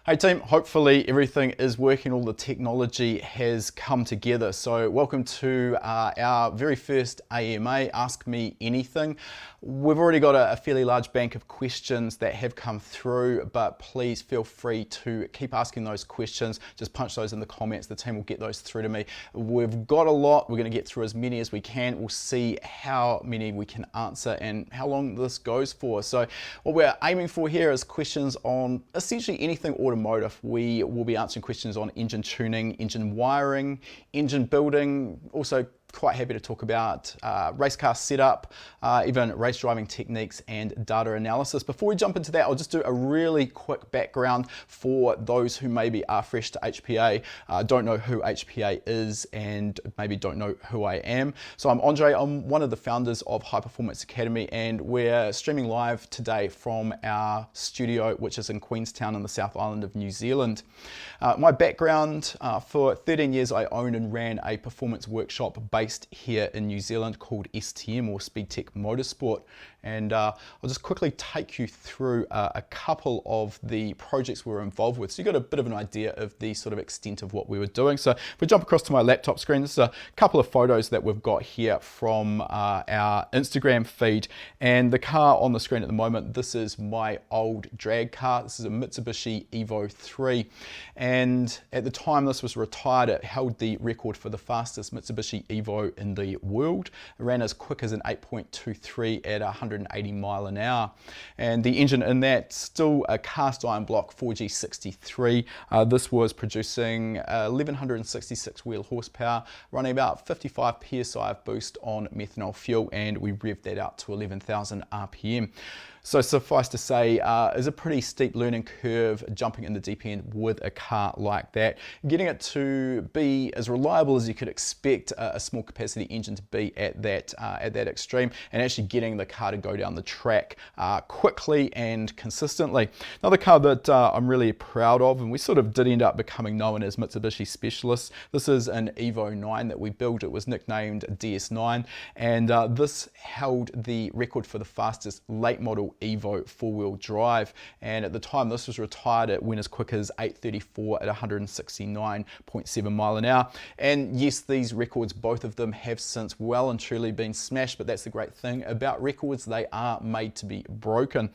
Hey team, hopefully everything is working, all the technology has come together. So welcome to our very first AMA, Ask Me Anything. We've already got a fairly large bank of questions that have come through, but please feel free to keep asking those questions. Just punch those in the comments, the team will get those through to me. We've got a lot, we're going to get through as many as we can. We'll see how many we can answer and how long this goes for. So what we're aiming for here is questions on essentially anything automotive. We will be answering questions on engine tuning, engine wiring, engine building, also quite happy to talk about race car setup, even race driving techniques and data analysis. Before we jump into that, I'll just do a really quick background for those who maybe are fresh to HPA, don't know who HPA is and maybe don't know who I am. So I'm Andre, I'm one of the founders of High Performance Academy, and we're streaming live today from our studio, which is in Queenstown in the South Island of New Zealand. My background, for 13 years I owned and ran a performance workshop based here in New Zealand called STM, or SpeedTech Motorsport, and I'll just quickly take you through a couple of the projects we were involved with, so you got a bit of an idea of the sort of extent of what we were doing. So if we jump across to my laptop screen, this is a couple of photos that we've got here from our Instagram feed, and the car on the screen at the moment, this is my old drag car. This is a Mitsubishi Evo 3, and at the time this was retired, it held the record for the fastest Mitsubishi Evo in the world. It ran as quick as an 8.23 at 180 mile an hour, and the engine in that, still a cast iron block 4G63. This was producing 1166 wheel horsepower, running about 55 psi of boost on methanol fuel, and we revved that out to 11,000 RPM. So suffice to say, is a pretty steep learning curve jumping in the deep end with a car like that. Getting it to be as reliable as you could expect a small capacity engine to be at that extreme, and actually getting the car to go down the track quickly and consistently. Another car that I'm really proud of, and we sort of did end up becoming known as Mitsubishi specialists. This is an Evo 9 that we built. It was nicknamed DS9, and this held the record for the fastest late model Evo four-wheel drive, and at the time this was retired, it went as quick as 834 at 169.7 mile an hour. And yes, these records, both of them, have since well and truly been smashed, but that's the great thing about records, they are made to be broken.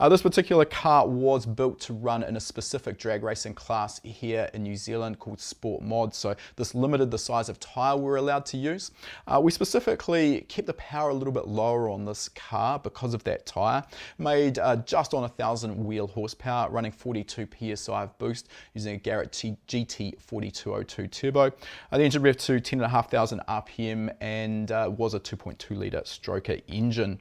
This particular car was built to run in a specific drag racing class here in New Zealand called Sport Mod, so this limited the size of tyre we're allowed to use. We specifically kept the power a little bit lower on this car because of that tyre. Made just on 1,000 wheel horsepower, running 42 psi of boost using a Garrett GT4202 turbo. The engine revved to 10,500 RPM and was a 2.2 litre stroker engine.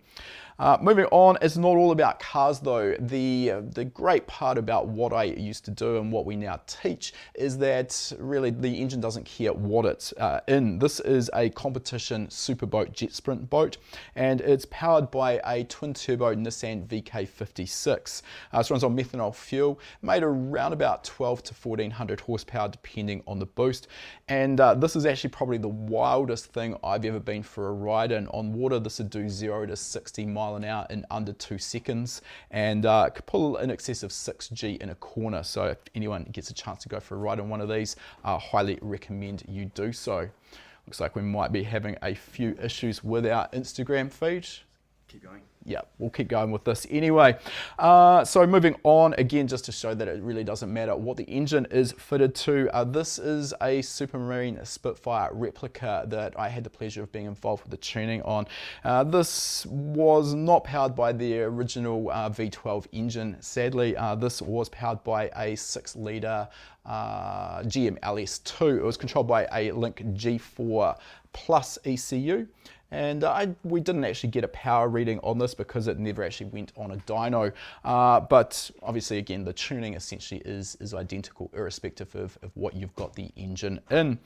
Moving on, it's not all about cars though. The great part about what I used to do and what we now teach is that really the engine doesn't care what it's in. This is a competition superboat jet sprint boat, and it's powered by a twin turbo Nissan VK56. This runs on methanol fuel, made around about 12 to 1400 horsepower depending on the boost, and this is actually probably the wildest thing I've ever been for a ride in. On water, this would do 0 to 60 miles an hour in under 2 seconds, and could pull in excess of 6G in a corner. So if anyone gets a chance to go for a ride on one of these, I highly recommend you do so. Looks like we might be having a few issues with our Instagram feed. Keep going. Yeah, we'll keep going with this anyway. So moving on, again, just to show that it really doesn't matter what the engine is fitted to. This is a Supermarine Spitfire replica that I had the pleasure of being involved with the tuning on. This was not powered by the original V12 engine, sadly. This was powered by a 6 litre GM LS2. It was controlled by a Link G4 Plus ECU. And we didn't actually get a power reading on this because it never actually went on a dyno. But obviously, again, the tuning essentially is identical, irrespective of what you've got the engine in.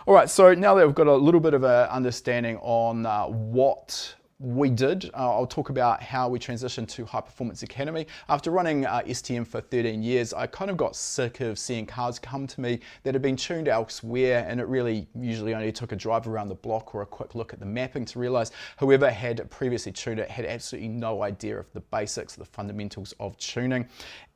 All right, so now that we've got a little bit of an understanding on what we did. I'll talk about how we transitioned to High Performance Academy. After running STM for 13 years, I kind of got sick of seeing cars come to me that had been tuned elsewhere, and it really usually only took a drive around the block or a quick look at the mapping to realize whoever had previously tuned it had absolutely no idea of the basics, the fundamentals of tuning.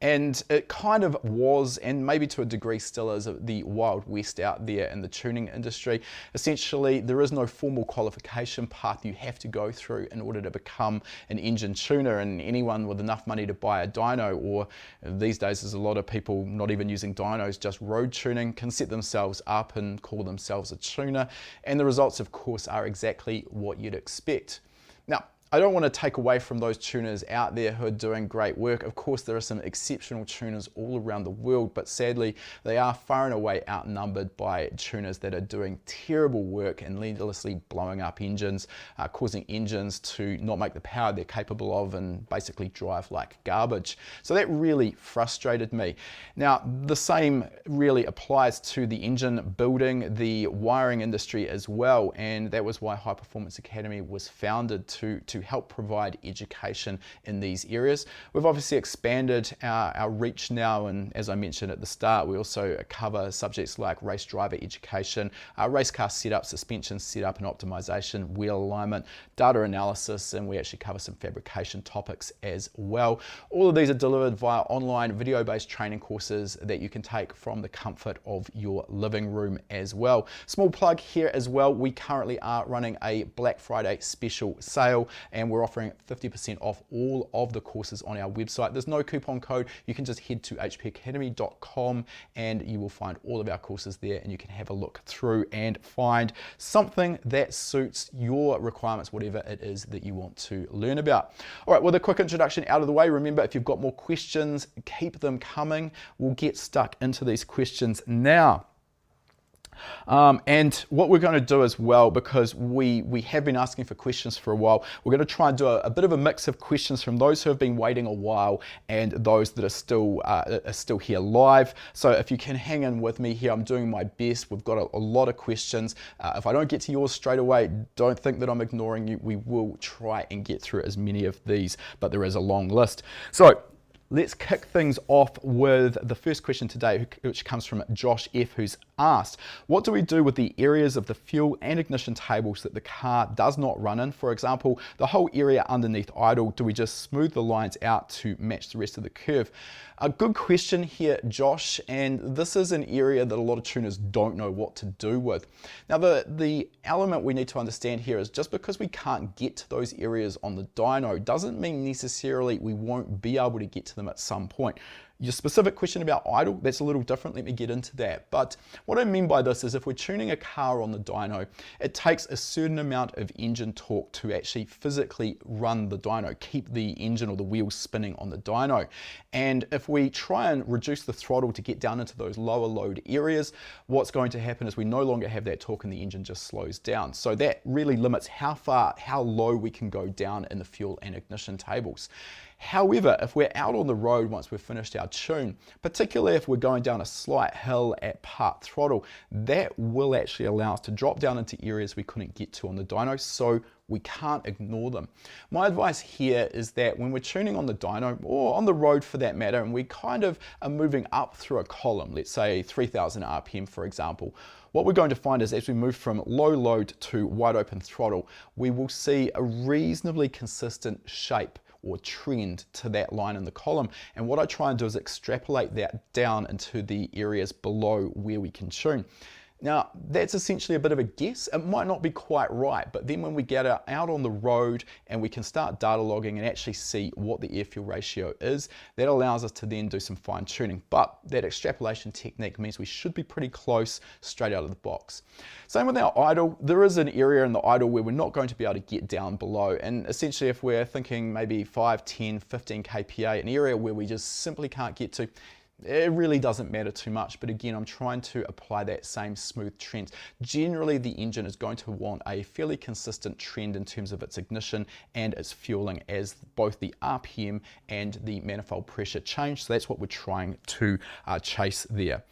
And it kind of was, and maybe to a degree still is, the Wild West out there in the tuning industry. Essentially, there is no formal qualification path you have to go through in order to become an engine tuner, and anyone with enough money to buy a dyno, or these days there's a lot of people not even using dynos, just road tuning, can set themselves up and call themselves a tuner, and the results of course are exactly what you'd expect. Now, I don't want to take away from those tuners out there who are doing great work. Of course, there are some exceptional tuners all around the world, but sadly, they are far and away outnumbered by tuners that are doing terrible work and needlessly blowing up engines, causing engines to not make the power they're capable of and basically drive like garbage. So that really frustrated me. Now, the same really applies to the engine building, the wiring industry as well, and that was why High Performance Academy was founded to help provide education in these areas. We've obviously expanded our reach now, and as I mentioned at the start, we also cover subjects like race driver education, race car setup, suspension setup and optimization, wheel alignment, data analysis, and we actually cover some fabrication topics as well. All of these are delivered via online video-based training courses that you can take from the comfort of your living room as well. Small plug here as well, we currently are running a Black Friday special sale, and we're offering 50% off all of the courses on our website. There's no coupon code. You can just head to hpacademy.com and you will find all of our courses there, and you can have a look through and find something that suits your requirements, whatever it is that you want to learn about. All right, with a quick introduction out of the way, remember, if you've got more questions, keep them coming. We'll get stuck into these questions now. And what we're going to do as well, because we have been asking for questions for a while, we're going to try and do a bit of a mix of questions from those who have been waiting a while and those that are still here live. So if you can hang in with me here, I'm doing my best. We've got a lot of questions. If I don't get to yours straight away, don't think that I'm ignoring you. We will try and get through as many of these, but there is a long list. So let's kick things off with the first question today, which comes from Josh F, who's asked, what do we do with the areas of the fuel and ignition tables that the car does not run in? For example, the whole area underneath idle, do we just smooth the lines out to match the rest of the curve? A good question here, Josh, and this is an area that a lot of tuners don't know what to do with. Now, the element we need to understand here is just because we can't get to those areas on the dyno doesn't mean necessarily we won't be able to get to them at some point. Your specific question about idle, that's a little different. Let me get into that. But what I mean by this is if we're tuning a car on the dyno, it takes a certain amount of engine torque to actually physically run the dyno, keep the engine or the wheels spinning on the dyno. And if we try and reduce the throttle to get down into those lower load areas, what's going to happen is we no longer have that torque and the engine just slows down. So that really limits how low we can go down in the fuel and ignition tables. However, if we're out on the road once we've finished our tune, particularly if we're going down a slight hill at part throttle, that will actually allow us to drop down into areas we couldn't get to on the dyno, so we can't ignore them. My advice here is that when we're tuning on the dyno, or on the road for that matter, and we kind of are moving up through a column, let's say 3000 RPM for example, what we're going to find is as we move from low load to wide open throttle, we will see a reasonably consistent shape or trend to that line in the column. And what I try and do is extrapolate that down into the areas below where we can tune. Now, that's essentially a bit of a guess. It might not be quite right, but then when we get out on the road and we can start data logging and actually see what the air-fuel ratio is, that allows us to then do some fine tuning. But that extrapolation technique means we should be pretty close straight out of the box. Same with our idle. There is an area in the idle where we're not going to be able to get down below. And essentially if we're thinking maybe 5, 10, 15 kPa, an area where we just simply can't get to, it really doesn't matter too much, but again, I'm trying to apply that same smooth trend. Generally, the engine is going to want a fairly consistent trend in terms of its ignition and its fueling as both the RPM and the manifold pressure change. So that's what we're trying to chase there.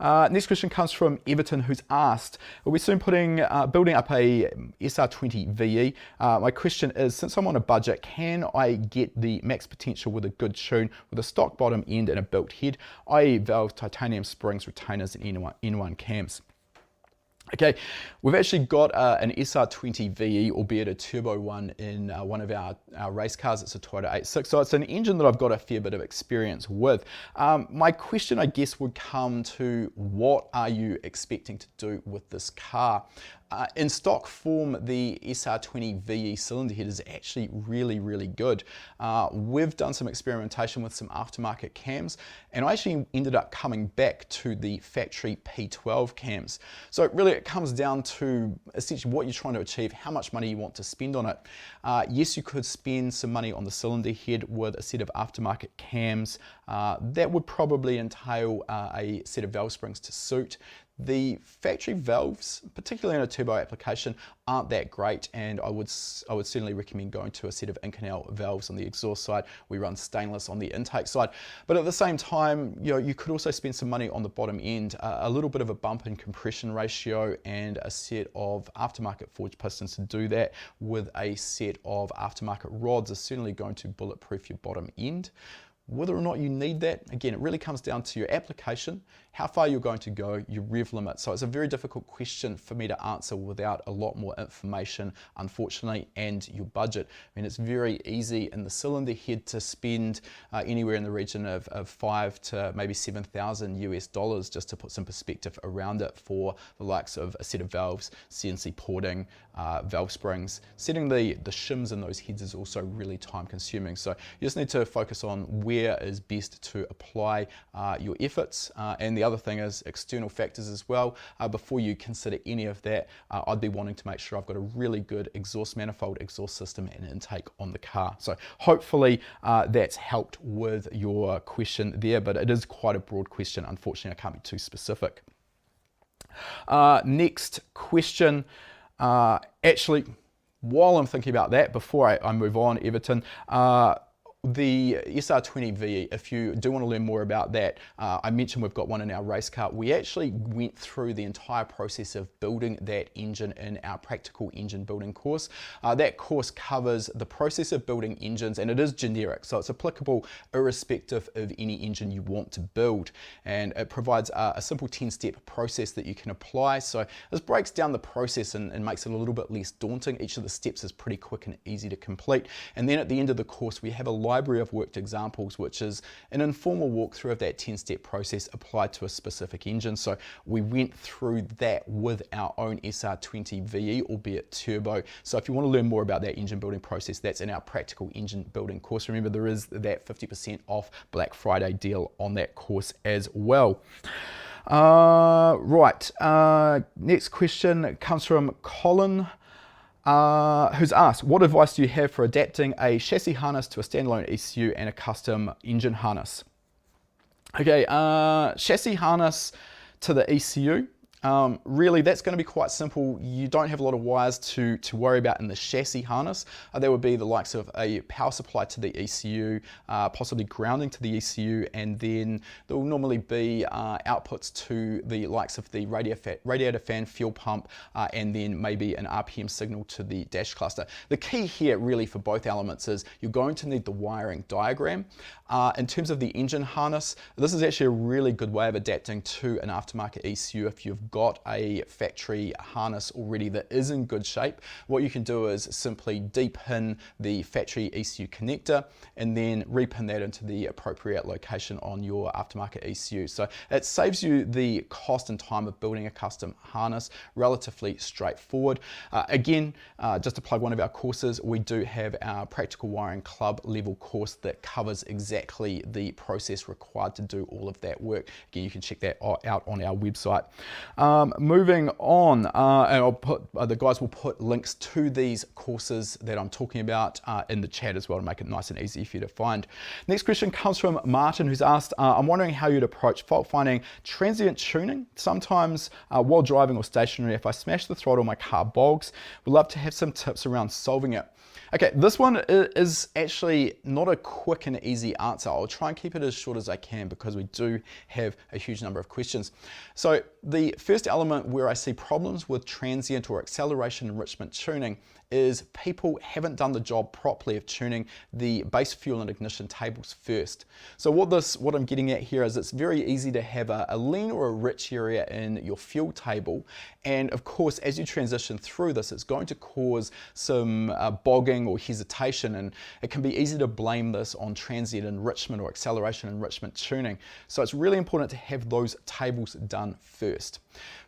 Next question comes from Everton, who's asked, are we soon building up a SR20 VE? My question is, since I'm on a budget, can I get the max potential with a good tune with a stock bottom end and a built head, i.e. valve, titanium springs, retainers, and N1 cams? Okay, we've actually got an SR20 VE, albeit a turbo one, in one of our race cars. It's a Toyota 86, so it's an engine that I've got a fair bit of experience with. My question, I guess, would come to what are you expecting to do with this car? In stock form, the SR20 VE cylinder head is actually really, really good. We've done some experimentation with some aftermarket cams, and I actually ended up coming back to the factory P12 cams. So really it comes down to essentially what you're trying to achieve, how much money you want to spend on it. Yes, you could spend some money on the cylinder head with a set of aftermarket cams. That would probably entail a set of valve springs to suit. The factory valves, particularly in a turbo application, aren't that great, and I would certainly recommend going to a set of in-canal valves on the exhaust side. We run stainless on the intake side, but at the same time, you could also spend some money on the bottom end. A little bit of a bump in compression ratio and a set of aftermarket forged pistons to do that with a set of aftermarket rods is certainly going to bulletproof your bottom end. Whether or not you need that, again, it really comes down to your application, how far you're going to go, your rev limit. So it's a very difficult question for me to answer without a lot more information, unfortunately, and your budget. I mean, it's very easy in the cylinder head to spend anywhere in the region of 5 to maybe 7,000 US dollars, just to put some perspective around it, for the likes of a set of valves, CNC porting, valve springs. Setting the shims in those heads is also really time consuming. So you just need to focus on where is best to apply your efforts. And the other thing is external factors as well. Before you consider any of that, I'd be wanting to make sure I've got a really good exhaust manifold, exhaust system, and intake on the car. So hopefully that's helped with your question there, but it is quite a broad question. Unfortunately, I can't be too specific. Next question. Actually, while I'm thinking about that, before I move on, Everton, the SR20 VE, if you do want to learn more about that, I mentioned we've got one in our race car. We actually went through the entire process of building that engine in our practical engine building course. That course covers the process of building engines, and it is generic, so it's applicable irrespective of any engine you want to build. And it provides a simple 10-step process that you can apply. So this breaks down the process and makes it a little bit less daunting. Each of the steps is pretty quick and easy to complete. And then at the end of the course, we have a library of worked examples, which is an informal walkthrough of that 10-step process applied to a specific engine. So we went through that with our own SR20 VE, albeit turbo. So if you want to learn more about that engine building process, that's in our practical engine building course. Remember, there is that 50% off Black Friday deal on that course as well. Next question comes from Colin, who's asked, what advice do you have for adapting a chassis harness to a standalone ECU and a custom engine harness? Okay, chassis harness to the ECU. Really, that's going to be quite simple. You don't have a lot of wires to worry about in the chassis harness. There would be the likes of a power supply to the ECU, possibly grounding to the ECU, and then there will normally be outputs to the likes of the radiator fan, fuel pump, and then maybe an RPM signal to the dash cluster. The key here really for both elements is you're going to need the wiring diagram. In terms of the engine harness, this is actually a really good way of adapting to an aftermarket ECU. If you've got a factory harness already that is in good shape, what you can do is simply de-pin the factory ECU connector and then repin that into the appropriate location on your aftermarket ECU. So it saves you the cost and time of building a custom harness, relatively straightforward. Again, just to plug one of our courses, we do have our Practical Wiring Club level course that covers exactly the process required to do all of that work. Again, you can check that out on our website. Moving on, and I'll put, the guys will put links to these courses that I'm talking about in the chat as well to make it nice and easy for you to find. Next question comes from Martin, who's asked, I'm wondering how you'd approach fault finding transient tuning. Sometimes while driving or stationary, if I smash the throttle, my car bogs. Would love to have some tips around solving it. Okay, this one is actually not a quick and easy answer. I'll try and keep it as short as I can because we do have a huge number of questions. So the first element where I see problems with transient or acceleration enrichment tuning is people haven't done the job properly of tuning the base fuel and ignition tables first. So what I'm getting at here is it's very easy to have a lean or a rich area in your fuel table, and of course as you transition through this it's going to cause some bogging or hesitation, and it can be easy to blame this on transient enrichment or acceleration enrichment tuning. So it's really important to have those tables done first.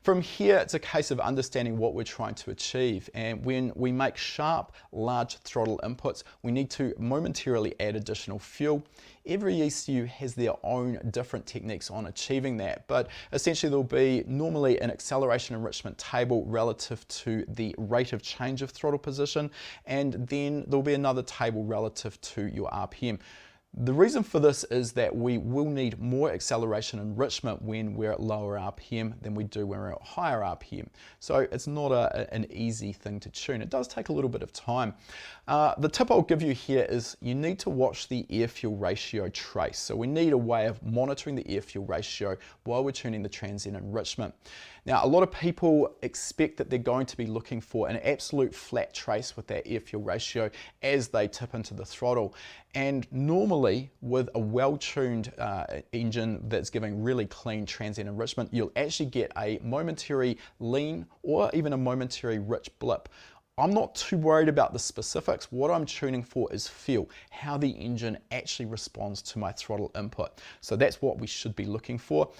From here, it's a case of understanding what we're trying to achieve, and when we make sharp, large throttle inputs, we need to momentarily add additional fuel. Every ECU has their own different techniques on achieving that, but essentially there'll be normally an acceleration enrichment table relative to the rate of change of throttle position, and then there'll be another table relative to your RPM. The reason for this is that we will need more acceleration enrichment when we're at lower RPM than we do when we're at higher RPM. So it's not an easy thing to tune. It does take a little bit of time. The tip I'll give you here is you need to watch the air-fuel ratio trace. So we need a way of monitoring the air-fuel ratio while we're tuning the transient enrichment. Now, a lot of people expect that they're going to be looking for an absolute flat trace with that air-fuel ratio as they tip into the throttle. And normally, with a well-tuned engine that's giving really clean transient enrichment, you'll actually get a momentary lean or even a momentary rich blip. I'm not too worried about the specifics. What I'm tuning for is feel, how the engine actually responds to my throttle input. So that's what we should be looking for.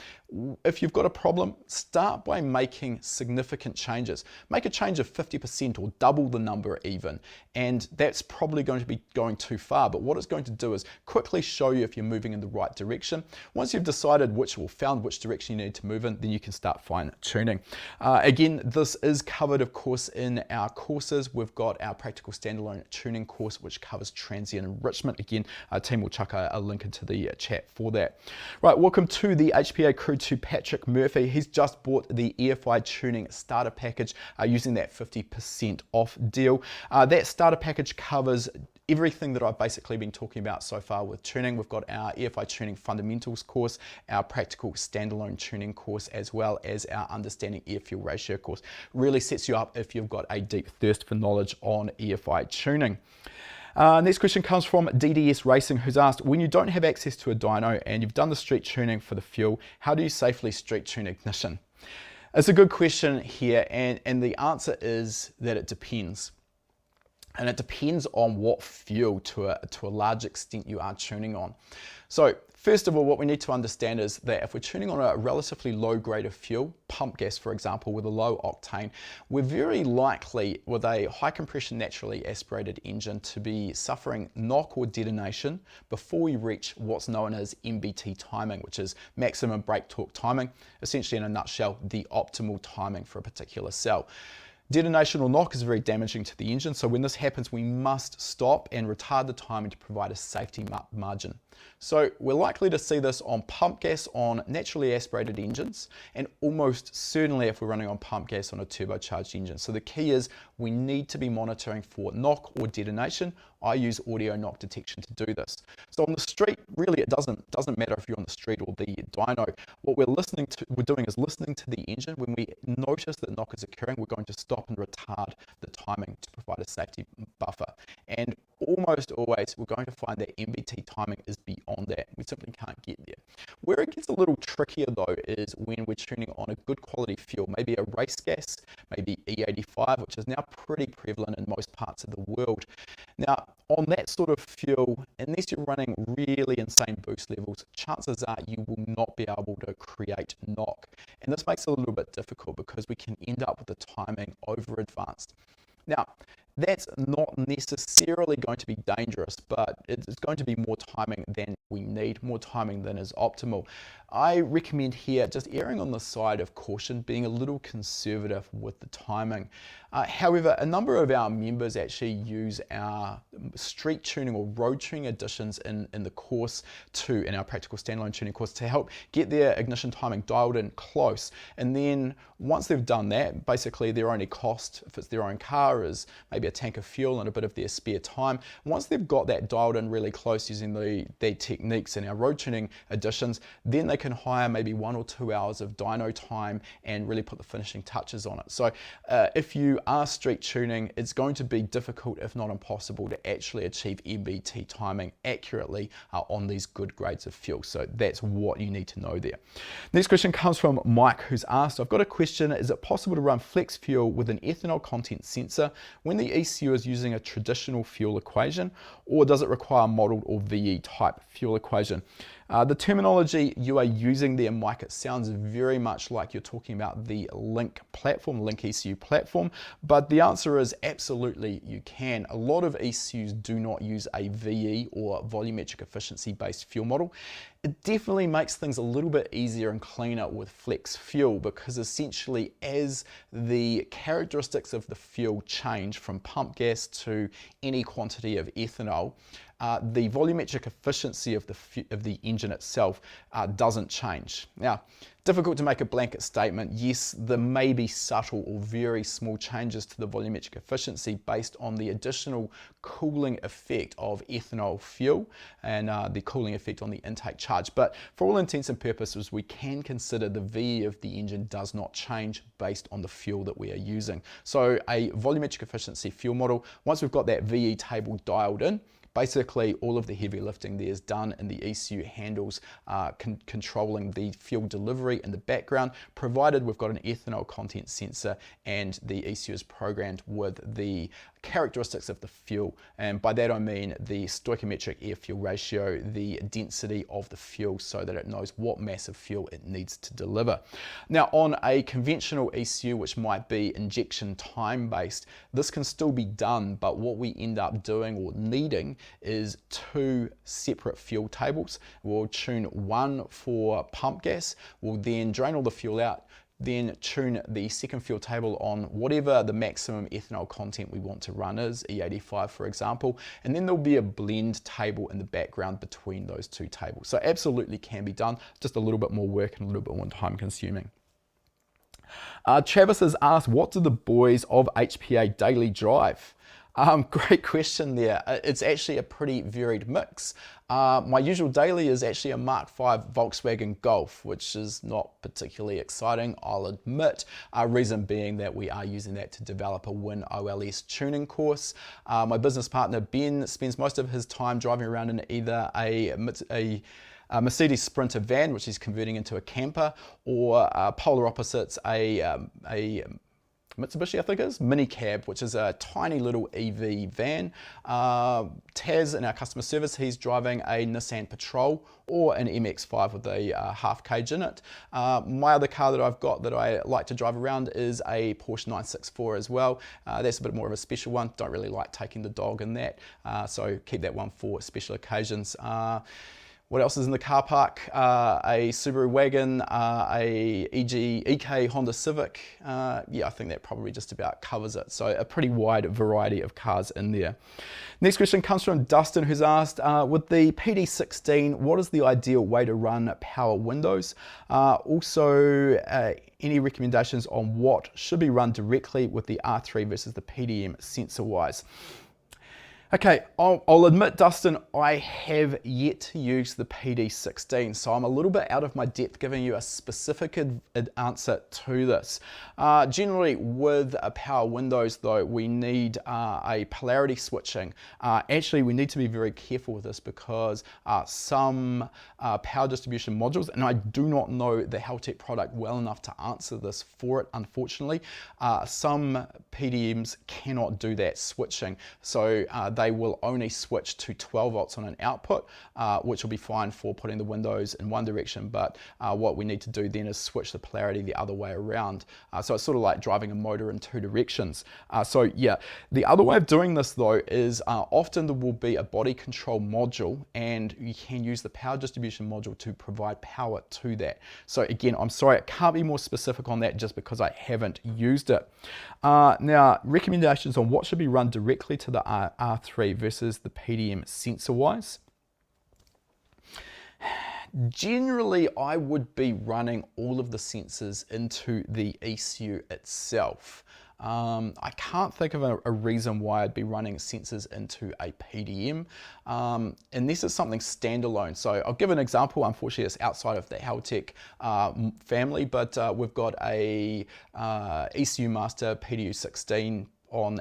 If you've got a problem, start by making significant changes. Make a change of 50% or double the number even, and that's probably going to be going too far, but what it's going to do is quickly show you if you're moving in the right direction. Once you've decided found which direction you need to move in, then you can start fine tuning. Again, this is covered, of course, in our courses. We've got our practical standalone tuning course, which covers transient enrichment. Again, our team will chuck a link into the chat for that. Right, welcome to the HPA crew to Patrick Murphy. He's just bought the EFI Tuning starter package using that 50% off deal. That starter package covers everything that I've basically been talking about so far with tuning. We've got our EFI Tuning Fundamentals course, our practical standalone tuning course, as well as our Understanding Air-Fuel Ratio course. Really sets you up if you've got a deep thirst for knowledge on EFI tuning. Next question comes from DDS Racing, who's asked, when you don't have access to a dyno and you've done the street tuning for the fuel, how do you safely street tune ignition? It's a good question here, and the answer is that it depends. And it depends on what fuel to a large extent you are tuning on. So first of all, what we need to understand is that if we're tuning on a relatively low grade of fuel, pump gas for example, with a low octane, we're very likely with a high compression naturally aspirated engine to be suffering knock or detonation before we reach what's known as MBT timing, which is maximum brake torque timing, essentially in a nutshell, the optimal timing for a particular cell. Detonation or knock is very damaging to the engine, so when this happens we must stop and retard the timing to provide a safety margin. So we're likely to see this on pump gas on naturally aspirated engines, and almost certainly if we're running on pump gas on a turbocharged engine. So the key is we need to be monitoring for knock or detonation. I use audio knock detection to do this. So on the street, really it doesn't matter if you're on the street or the dyno. What we're doing is listening to the engine. When we notice that knock is occurring, we're going to stop and retard the timing to provide a safety buffer. And almost always we're going to find that MBT timing is beyond that. We simply can't get there. Where it gets a little trickier though is when we're tuning on a good quality fuel, maybe a race gas, maybe E85, which is now pretty prevalent in most parts of the world. Now, on that sort of fuel, unless you're running really insane boost levels, chances are you will not be able to create knock. And this makes it a little bit difficult because we can end up with the timing over advanced. Now, That's not necessarily going to be dangerous, but it's going to be more timing than we need, more timing than is optimal. I recommend here just erring on the side of caution, being a little conservative with the timing. However, a number of our members actually use our street tuning or road tuning additions in the course in our practical standalone tuning course to help get their ignition timing dialed in close. And then once they've done that, basically their only cost, if it's their own car, is maybe a tank of fuel and a bit of their spare time. Once they've got that dialed in really close using the techniques in our road tuning additions, then they can hire maybe 1 or 2 hours of dyno time and really put the finishing touches on it. So if you are street tuning, it's going to be difficult, if not impossible, to actually achieve MBT timing accurately on these good grades of fuel. So that's what you need to know there. Next question comes from Mike, who's asked, I've got a question, is it possible to run flex fuel with an ethanol content sensor when the ECU is using a traditional fuel equation, or does it require modeled or VE type fuel equation? The terminology you are using there, Mike, it sounds very much like you're talking about the Link platform, Link ECU platform, but the answer is absolutely you can. A lot of ECUs do not use a VE or volumetric efficiency based fuel model. It definitely makes things a little bit easier and cleaner with flex fuel, because essentially as the characteristics of the fuel change from pump gas to any quantity of ethanol, the volumetric efficiency of the engine itself doesn't change. Now, difficult to make a blanket statement. Yes, there may be subtle or very small changes to the volumetric efficiency based on the additional cooling effect of ethanol fuel and the cooling effect on the intake charge. But for all intents and purposes, we can consider the VE of the engine does not change based on the fuel that we are using. So a volumetric efficiency fuel model, once we've got that VE table dialed in, basically all of the heavy lifting there is done, and the ECU handles controlling the fuel delivery in the background, provided we've got an ethanol content sensor and the ECU is programmed with the characteristics of the fuel. And by that I mean the stoichiometric air-fuel ratio, the density of the fuel, so that it knows what mass of fuel it needs to deliver. Now, on a conventional ECU, which might be injection time based, this can still be done, but what we end up doing or needing is 2 separate fuel tables. We'll tune one for pump gas, we'll then drain all the fuel out, then tune the second fuel table on whatever the maximum ethanol content we want to run is, E85 for example, and then there'll be a blend table in the background between those 2 tables. So absolutely can be done, just a little bit more work and a little bit more time consuming. Travis has asked, what do the boys of HPA daily drive? Great question there. It's actually a pretty varied mix. My usual daily is actually a Mark V Volkswagen Golf, which is not particularly exciting, I'll admit. Reason being that we are using that to develop a WinOLS tuning course. My business partner Ben spends most of his time driving around in either a Mercedes Sprinter van, which he's converting into a camper, or polar opposites, a Mitsubishi, I think it is, mini cab, which is a tiny little EV van. Taz in our customer service, he's driving a Nissan Patrol or an MX-5 with a half cage in it. My other car that I've got that I like to drive around is a Porsche 964 as well. That's a bit more of a special one. Don't really like taking the dog in that, so keep that one for special occasions. What else is in the car park? A Subaru wagon, a EK Honda Civic. Yeah, I think that probably just about covers it. So a pretty wide variety of cars in there. Next question comes from Dustin, who's asked, with the PD16, what is the ideal way to run power windows? Also, any recommendations on what should be run directly with the R3 versus the PDM sensor-wise? Okay, I'll admit, Dustin, I have yet to use the PD16, so I'm a little bit out of my depth giving you a specific answer to this. Generally, with power windows, though, we need a polarity switching. Actually, we need to be very careful with this because some power distribution modules, and I do not know the Haltech product well enough to answer this for it, unfortunately, some PDMs cannot do that switching. So they they will only switch to 12 volts on an output, which will be fine for putting the windows in one direction, but what we need to do then is switch the polarity the other way around. So it's sort of like driving a motor in two directions. So yeah, the other way of doing this though is often there will be a body control module, and you can use the power distribution module to provide power to that. So again, I'm sorry, I can't be more specific on that just because I haven't used it. Now, recommendations on what should be run directly to the R3 versus the PDM sensor-wise. Generally, I would be running all of the sensors into the ECU itself. I can't think of a reason why I'd be running sensors into a PDM unless it's something standalone. So I'll give an example. Unfortunately, it's outside of the Haltech family, but we've got a ECU Master PDU16 on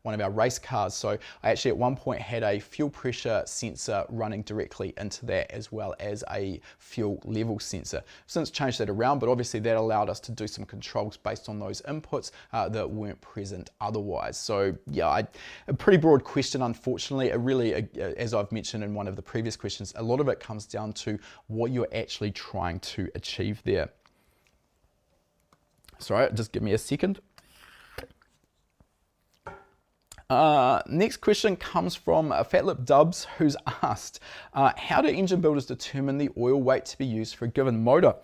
one of our race cars. So I actually at one point had a fuel pressure sensor running directly into that, as well as a fuel level sensor. Since changed that around, but obviously that allowed us to do some controls based on those inputs that weren't present otherwise. So yeah, a pretty broad question, unfortunately. It really, as I've mentioned in one of the previous questions, a lot of it comes down to what you're actually trying to achieve there. Sorry, just give me a second. Next question comes from Fat Lip Dubs, who's asked, how do engine builders determine the oil weight to be used for a given motor?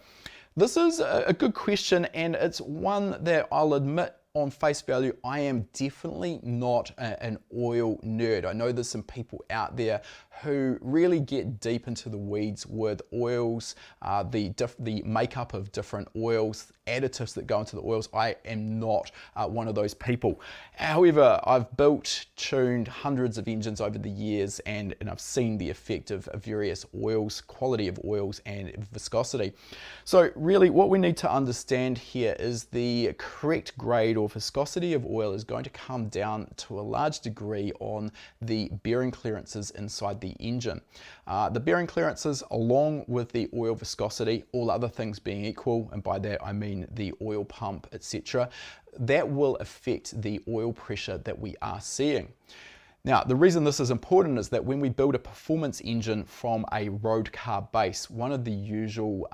This is a good question, and it's one that I'll admit on face value, I am definitely not an oil nerd. I know there's some people out there who really get deep into the weeds with oils, the makeup of different oils, additives that go into the oils. I am not one of those people. However, I've built, tuned hundreds of engines over the years, and I've seen the effect of various oils, quality of oils, and viscosity. So really what we need to understand here is the correct grade or viscosity of oil is going to come down to a large degree on the bearing clearances inside the engine. The bearing clearances, along with the oil viscosity, all other things being equal, and by that I mean the oil pump, etc., that will affect the oil pressure that we are seeing. Now, the reason this is important is that when we build a performance engine from a road car base, one of the usual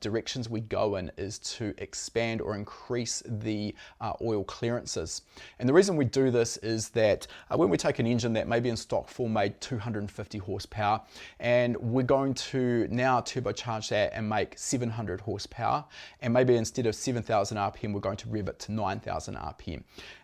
directions we go in is to expand or increase the oil clearances. And the reason we do this is that when we take an engine that may be in stock form made 250 horsepower, and we're going to now turbocharge that and make 700 horsepower, and maybe instead of 7,000 RPM, we're going to rev it to 9,000 RPM.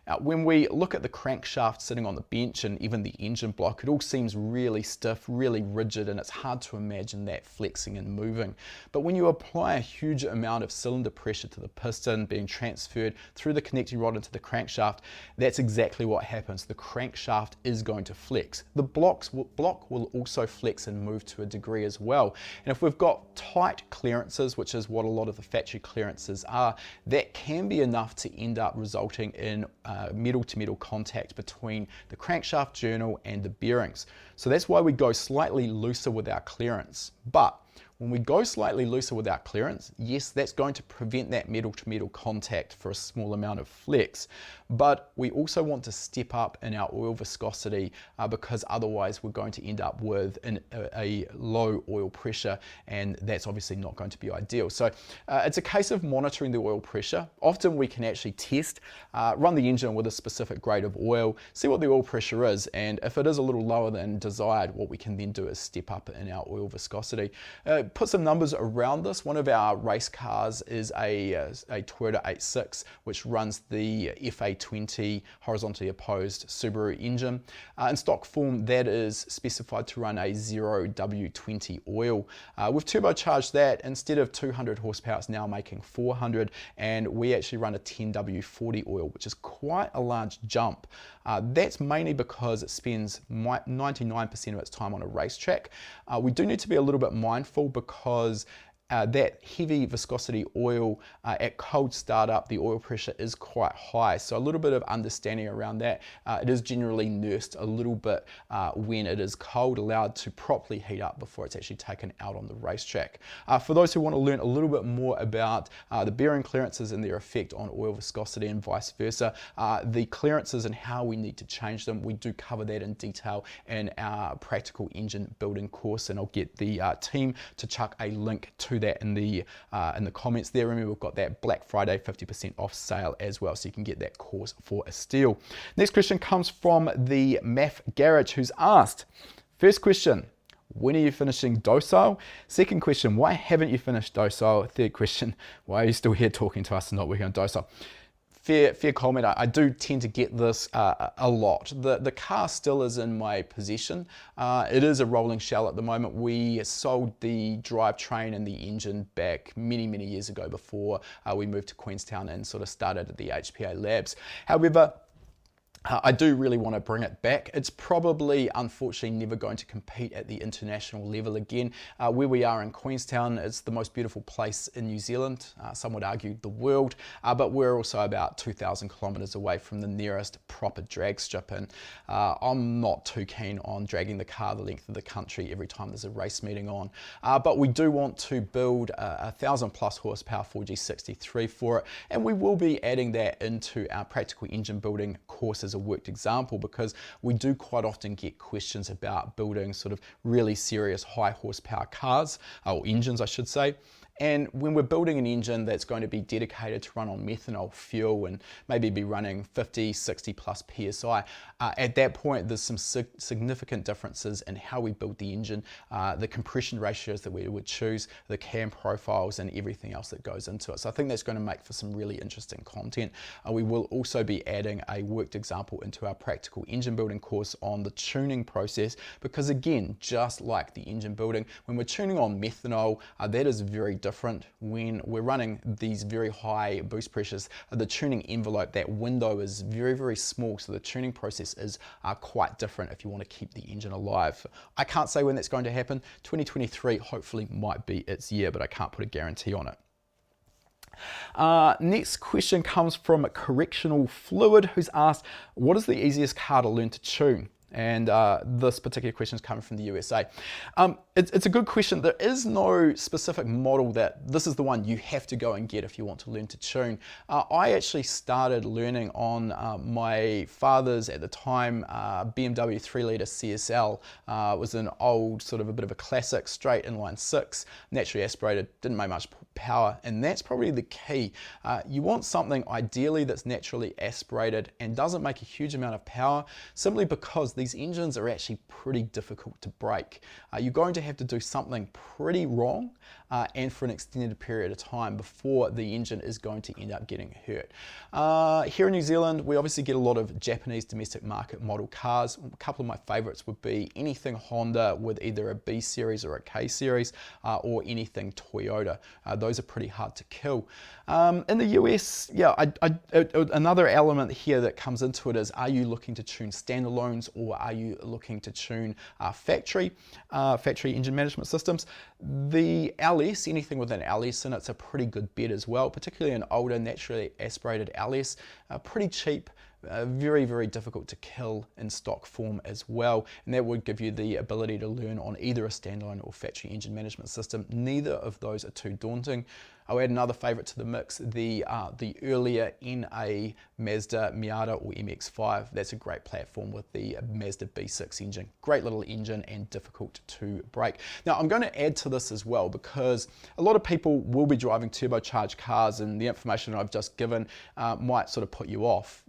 Now, when we look at the crankshaft sitting on the bench and even the engine block, it all seems really stiff, really rigid, and it's hard to imagine that flexing and moving. But when you apply a huge amount of cylinder pressure to the piston being transferred through the connecting rod into the crankshaft, that's exactly what happens. The crankshaft is going to flex. The block will also flex and move to a degree as well. And if we've got tight clearances, which is what a lot of the factory clearances are, that can be enough to end up resulting in metal-to-metal contact between the crankshaft journal and the bearings. So that's why we go slightly looser with our clearance. But when we go slightly looser with our clearance, yes, that's going to prevent that metal-to-metal contact for a small amount of flex. But we also want to step up in our oil viscosity because otherwise we're going to end up with a low oil pressure, and that's obviously not going to be ideal. So it's a case of monitoring the oil pressure. Often we can actually test, run the engine with a specific grade of oil, see what the oil pressure is, and if it is a little lower than desired, what we can then do is step up in our oil viscosity. Put some numbers around this. One of our race cars is a Toyota 86, which runs the FA20 horizontally opposed Subaru engine. In stock form, that is specified to run a 0W20 oil. We've turbocharged that. Instead of 200 horsepower, it's now making 400, and we actually run a 10W40 oil, which is quite a large jump. That's mainly because it spends 99% of its time on a racetrack. We do need to be a little bit mindful because that heavy viscosity oil at cold startup, the oil pressure is quite high. So a little bit of understanding around that. It is generally nursed a little bit when it is cold, allowed to properly heat up before it's actually taken out on the racetrack. For those who want to learn a little bit more about the bearing clearances and their effect on oil viscosity and vice versa, the clearances and how we need to change them, we do cover that in detail in our practical engine building course, and I'll get the team to chuck a link to that in the comments there. Remember, we've got that Black Friday 50% off sale as well, so you can get that course for a steal. Next question comes from the Math Garage, who's asked, first question, when are you finishing docile? Second question, why haven't you finished docile? Third question, why are you still here talking to us and not working on docile? Fair comment. I do tend to get this a lot. The car still is in my possession. It is a rolling shell at the moment. We sold the drivetrain and the engine back many years ago before we moved to Queenstown and sort of started at the HPA labs. However, I do really want to bring it back. It's probably, unfortunately, never going to compete at the international level again. Where we are in Queenstown, it's the most beautiful place in New Zealand, some would argue the world, but we're also about 2,000 kilometres away from the nearest proper drag strip, and I'm not too keen on dragging the car the length of the country every time there's a race meeting on. But we do want to build a 1,000+ horsepower 4G63 for it, and we will be adding that into our practical engine building course as a worked example, because we do quite often get questions about building sort of really serious high horsepower cars, or engines I should say. And when we're building an engine that's going to be dedicated to run on methanol fuel and maybe be running 50, 60 plus PSI, at that point there's some significant differences in how we build the engine, the compression ratios that we would choose, the cam profiles and everything else that goes into it. So I think that's going to make for some really interesting content. We will also be adding a worked example into our practical engine building course on the tuning process, because again, just like the engine building, when we're tuning on methanol, that is very different. When we're running these very high boost pressures, the tuning envelope, that window is very small, so the tuning process is quite different if you want to keep the engine alive. I can't say when that's going to happen. 2023 hopefully might be its year, but I can't put a guarantee on it. Next question comes from Correctional Fluid, who's asked, what is the easiest car to learn to tune? And this particular question is coming from the USA. It's a good question. There is no specific model that this is the one you have to go and get if you want to learn to tune. I actually started learning on my father's, at the time, BMW 3-litre CSL. It was an old, sort of a bit of a classic, straight inline 6, naturally aspirated, didn't make much power, and that's probably the key. You want something ideally that's naturally aspirated and doesn't make a huge amount of power, simply because these engines are actually pretty difficult to break. You're going to have to do something pretty wrong and for an extended period of time before the engine is going to end up getting hurt. Here in New Zealand, we obviously get a lot of Japanese domestic market model cars. A couple of my favorites would be anything Honda with either a B series or a K series, or anything Toyota. Those are pretty hard to kill. In the US, yeah, another element here that comes into it is, are you looking to tune standalones or are you looking to tune factory engine management systems? The LS, anything with an LS in it's a pretty good bet as well, particularly an older naturally aspirated LS, pretty cheap. Very difficult to kill in stock form as well, and that would give you the ability to learn on either a standalone or factory engine management system. Neither of those are too daunting. I'll add another favorite to the mix, the earlier NA Mazda Miata or MX-5. That's a great platform with the Mazda B6 engine. Great little engine and difficult to break. Now I'm going to add to this as well, because a lot of people will be driving turbocharged cars, and the information I've just given might sort of put you off.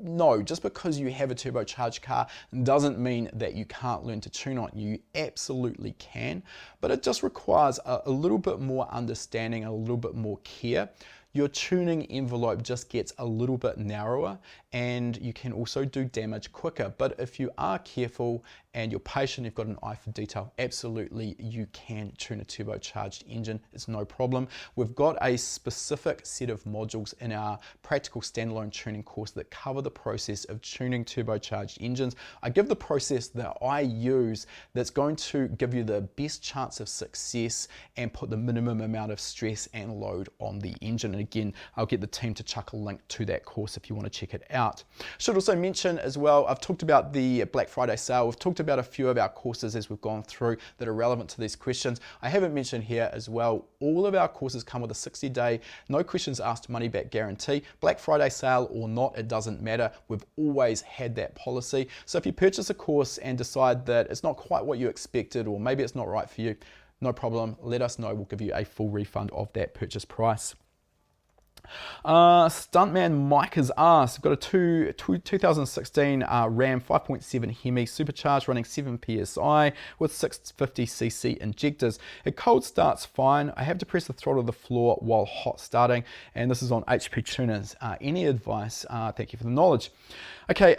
No, just because you have a turbocharged car doesn't mean that you can't learn to tune on it. You absolutely can, but it just requires a little bit more understanding, a little bit more care. Your tuning envelope just gets a little bit narrower, and you can also do damage quicker. But if you are careful and you're patient, you've got an eye for detail, absolutely you can tune a turbocharged engine. It's no problem. We've got a specific set of modules in our practical standalone tuning course that cover the process of tuning turbocharged engines. I give the process that I use that's going to give you the best chance of success and put the minimum amount of stress and load on the engine. And again, I'll get the team to chuck a link to that course if you want to check it out. Should also mention as well, I've talked about the Black Friday sale. We've talked about a few of our courses as we've gone through that are relevant to these questions. I haven't mentioned here as well, all of our courses come with a 60-day, no questions asked money back guarantee. Black Friday sale or not, it doesn't matter. We've always had that policy. So if you purchase a course and decide that it's not quite what you expected, or maybe it's not right for you, no problem, let us know. We'll give you a full refund of that purchase price. Stuntman Mike has asked, got a 2016 Ram 5.7 Hemi supercharged running 7 psi with 650cc injectors. It cold starts fine. I have to press the throttle to the floor while hot starting, and this is on HP tuners. Any advice? Thank you for the knowledge. Okay.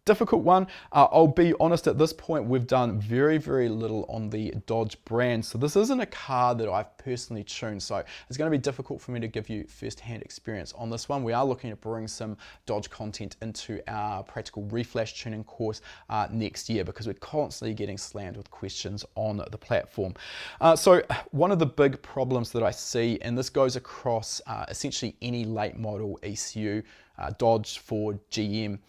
Difficult one. I'll be honest, at this point we've done very little on the Dodge brand, so this isn't a car that I've personally tuned, so it's going to be difficult for me to give you first-hand experience on this one. We are looking to bring some Dodge content into our practical reflash tuning course next year, because we're constantly getting slammed with questions on the platform. So one of the big problems that I see, and this goes across essentially any late model ECU, Dodge, Ford, GM,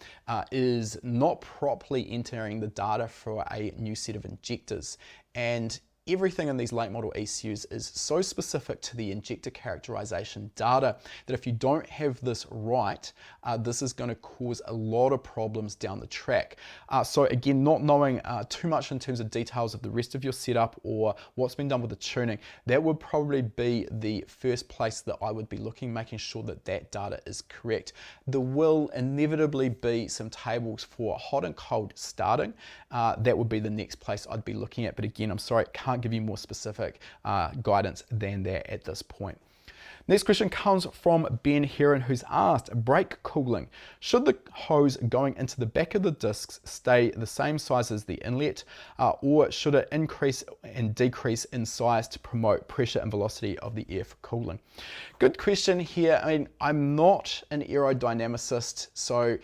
is not properly entering the data for a new set of injectors. And everything in these late model ECUs is so specific to the injector characterization data that if you don't have this right, this is going to cause a lot of problems down the track. So again, not knowing too much in terms of details of the rest of your setup or what's been done with the tuning, that would probably be the first place that I would be looking, making sure that that data is correct. There will inevitably be some tables for hot and cold starting. That would be the next place I'd be looking at, but again, I'm sorry, I can't give you more specific guidance than that at this point. Next question comes from Ben Heron, who's asked, brake cooling. Should the hose going into the back of the discs stay the same size as the inlet, or should it increase and decrease in size to promote pressure and velocity of the air for cooling? Good question here. I mean, I'm not an aerodynamicist, so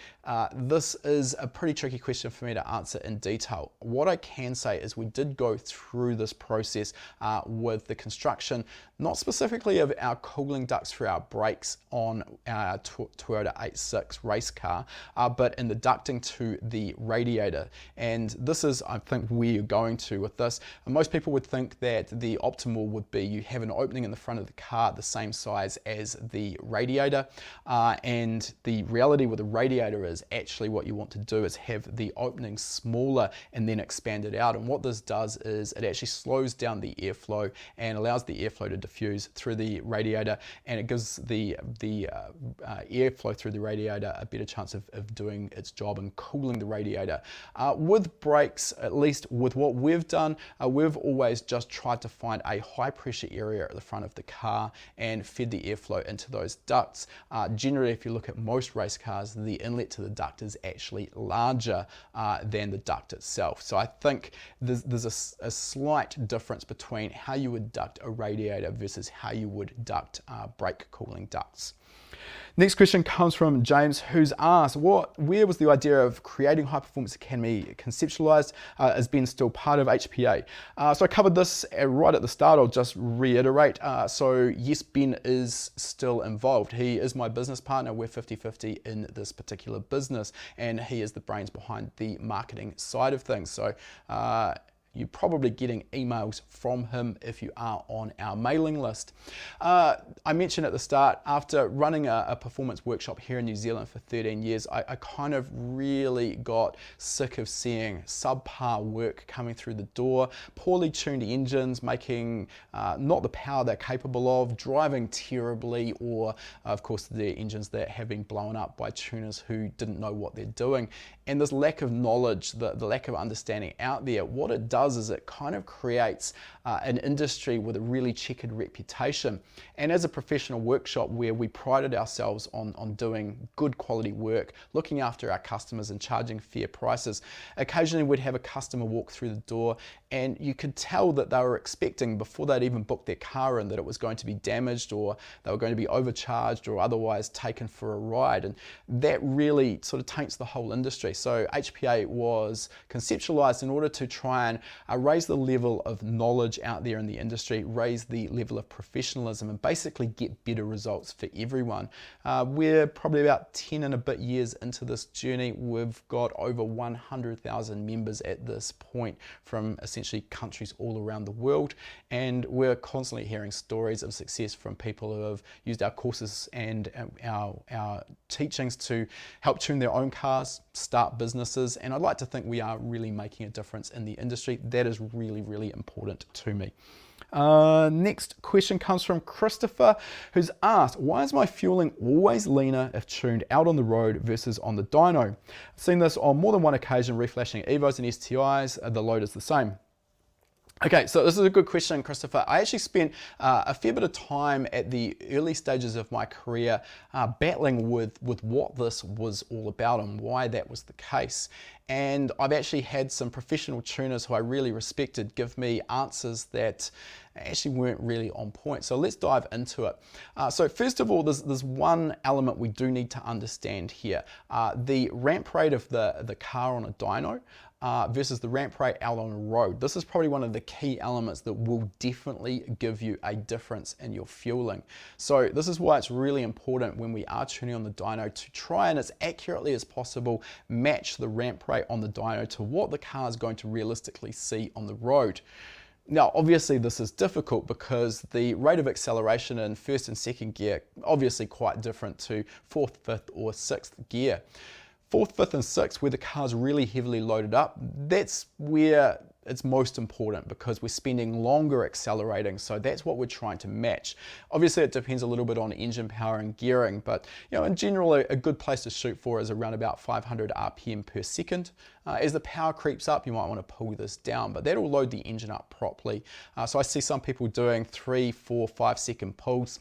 this is a pretty tricky question for me to answer in detail. What I can say is we did go through this process with the construction, not specifically of our cooling ducts for our brakes on our Toyota 86 race car, but in the ducting to the radiator. And this is, I think, where you're going to with this. And most people would think that the optimal would be you have an opening in the front of the car the same size as the radiator. And the reality with the radiator is actually what you want to do is have the opening smaller and then expand it out. And what this does is it actually slows down the airflow and allows the airflow to diffuse through the radiator, and it gives the airflow through the radiator a better chance of doing its job and cooling the radiator. With brakes, at least with what we've done, we've always just tried to find a high pressure area at the front of the car and fed the airflow into those ducts. Generally, if you look at most race cars, the inlet to the duct is actually larger than the duct itself. So I think there's a slight difference between how you would duct a radiator versus how you would duct brake cooling ducts. Next question comes from James, who's asked, where was the idea of creating High Performance Academy conceptualized as being still part of HPA? So I covered this right at the start. I'll just reiterate. So yes, Ben is still involved. He is my business partner. We're 50-50 in this particular business, and he is the brains behind the marketing side of things. So you're probably getting emails from him if you are on our mailing list. I mentioned at the start, after running a performance workshop here in New Zealand for 13 years, I kind of really got sick of seeing subpar work coming through the door, poorly tuned engines, making not the power they're capable of, driving terribly, or of course the engines that have been blown up by tuners who didn't know what they're doing. And this lack of knowledge, the lack of understanding out there, what it does does is it kind of creates an industry with a really checkered reputation. And as a professional workshop where we prided ourselves on doing good quality work, looking after our customers and charging fair prices, occasionally we'd have a customer walk through the door and you could tell that they were expecting, before they'd even booked their car in, that it was going to be damaged or they were going to be overcharged or otherwise taken for a ride. And that really sort of taints the whole industry. So HPA was conceptualized in order to try and raise the level of knowledge out there in the industry, raise the level of professionalism, and basically get better results for everyone. We're probably about 10 and a bit years into this journey. We've got over 100,000 members at this point from essentially countries all around the world, and we're constantly hearing stories of success from people who have used our courses and our teachings to help tune their own cars, start businesses, and I'd like to think we are really making a difference in the industry. That is really, really important to me. Next question comes from Christopher, who's asked, why is my fueling always leaner if tuned out on the road versus on the dyno? I've seen this on more than one occasion, reflashing EVOs and STIs, the load is the same. Okay, so this is a good question, Christopher. I actually spent a fair bit of time at the early stages of my career battling with what this was all about and why that was the case. And I've actually had some professional tuners who I really respected give me answers that actually weren't really on point. So let's dive into it. So first of all, there's one element we do need to understand here. The ramp rate of the car on a dyno versus the ramp rate out on the road. This is probably one of the key elements that will definitely give you a difference in your fueling. So this is why it's really important when we are tuning on the dyno to try and as accurately as possible match the ramp rate on the dyno to what the car is going to realistically see on the road. Now, obviously this is difficult because the rate of acceleration in first and second gear, obviously quite different to fourth, fifth or sixth gear. Fourth, fifth and sixth, where the car's really heavily loaded up, that's where it's most important because we're spending longer accelerating, so that's what we're trying to match. Obviously it depends a little bit on engine power and gearing, but in general a good place to shoot for is around about 500 RPM per second. As the power creeps up, you might want to pull this down, but that'll load the engine up properly. So I see some people doing 3, 4, 5 second pulls.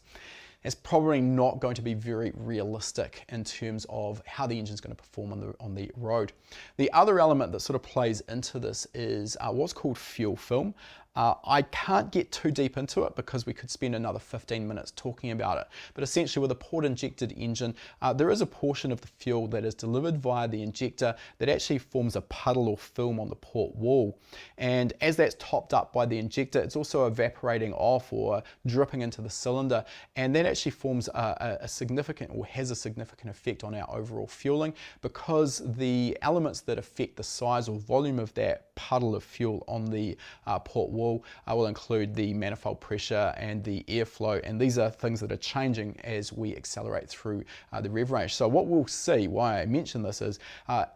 It's probably not going to be very realistic in terms of how the engine's going to perform on the road. The other element that sort of plays into this is what's called fuel film. I can't get too deep into it because we could spend another 15 minutes talking about it. But essentially with a port injected engine, there is a portion of the fuel that is delivered via the injector that actually forms a puddle or film on the port wall. And as that's topped up by the injector, it's also evaporating off or dripping into the cylinder. And that actually forms a significant or has a significant effect on our overall fueling because the elements that affect the size or volume of that puddle of fuel on the port wall will include the manifold pressure and the airflow, and these are things that are changing as we accelerate through the rev range. So what we'll see, why I mention this is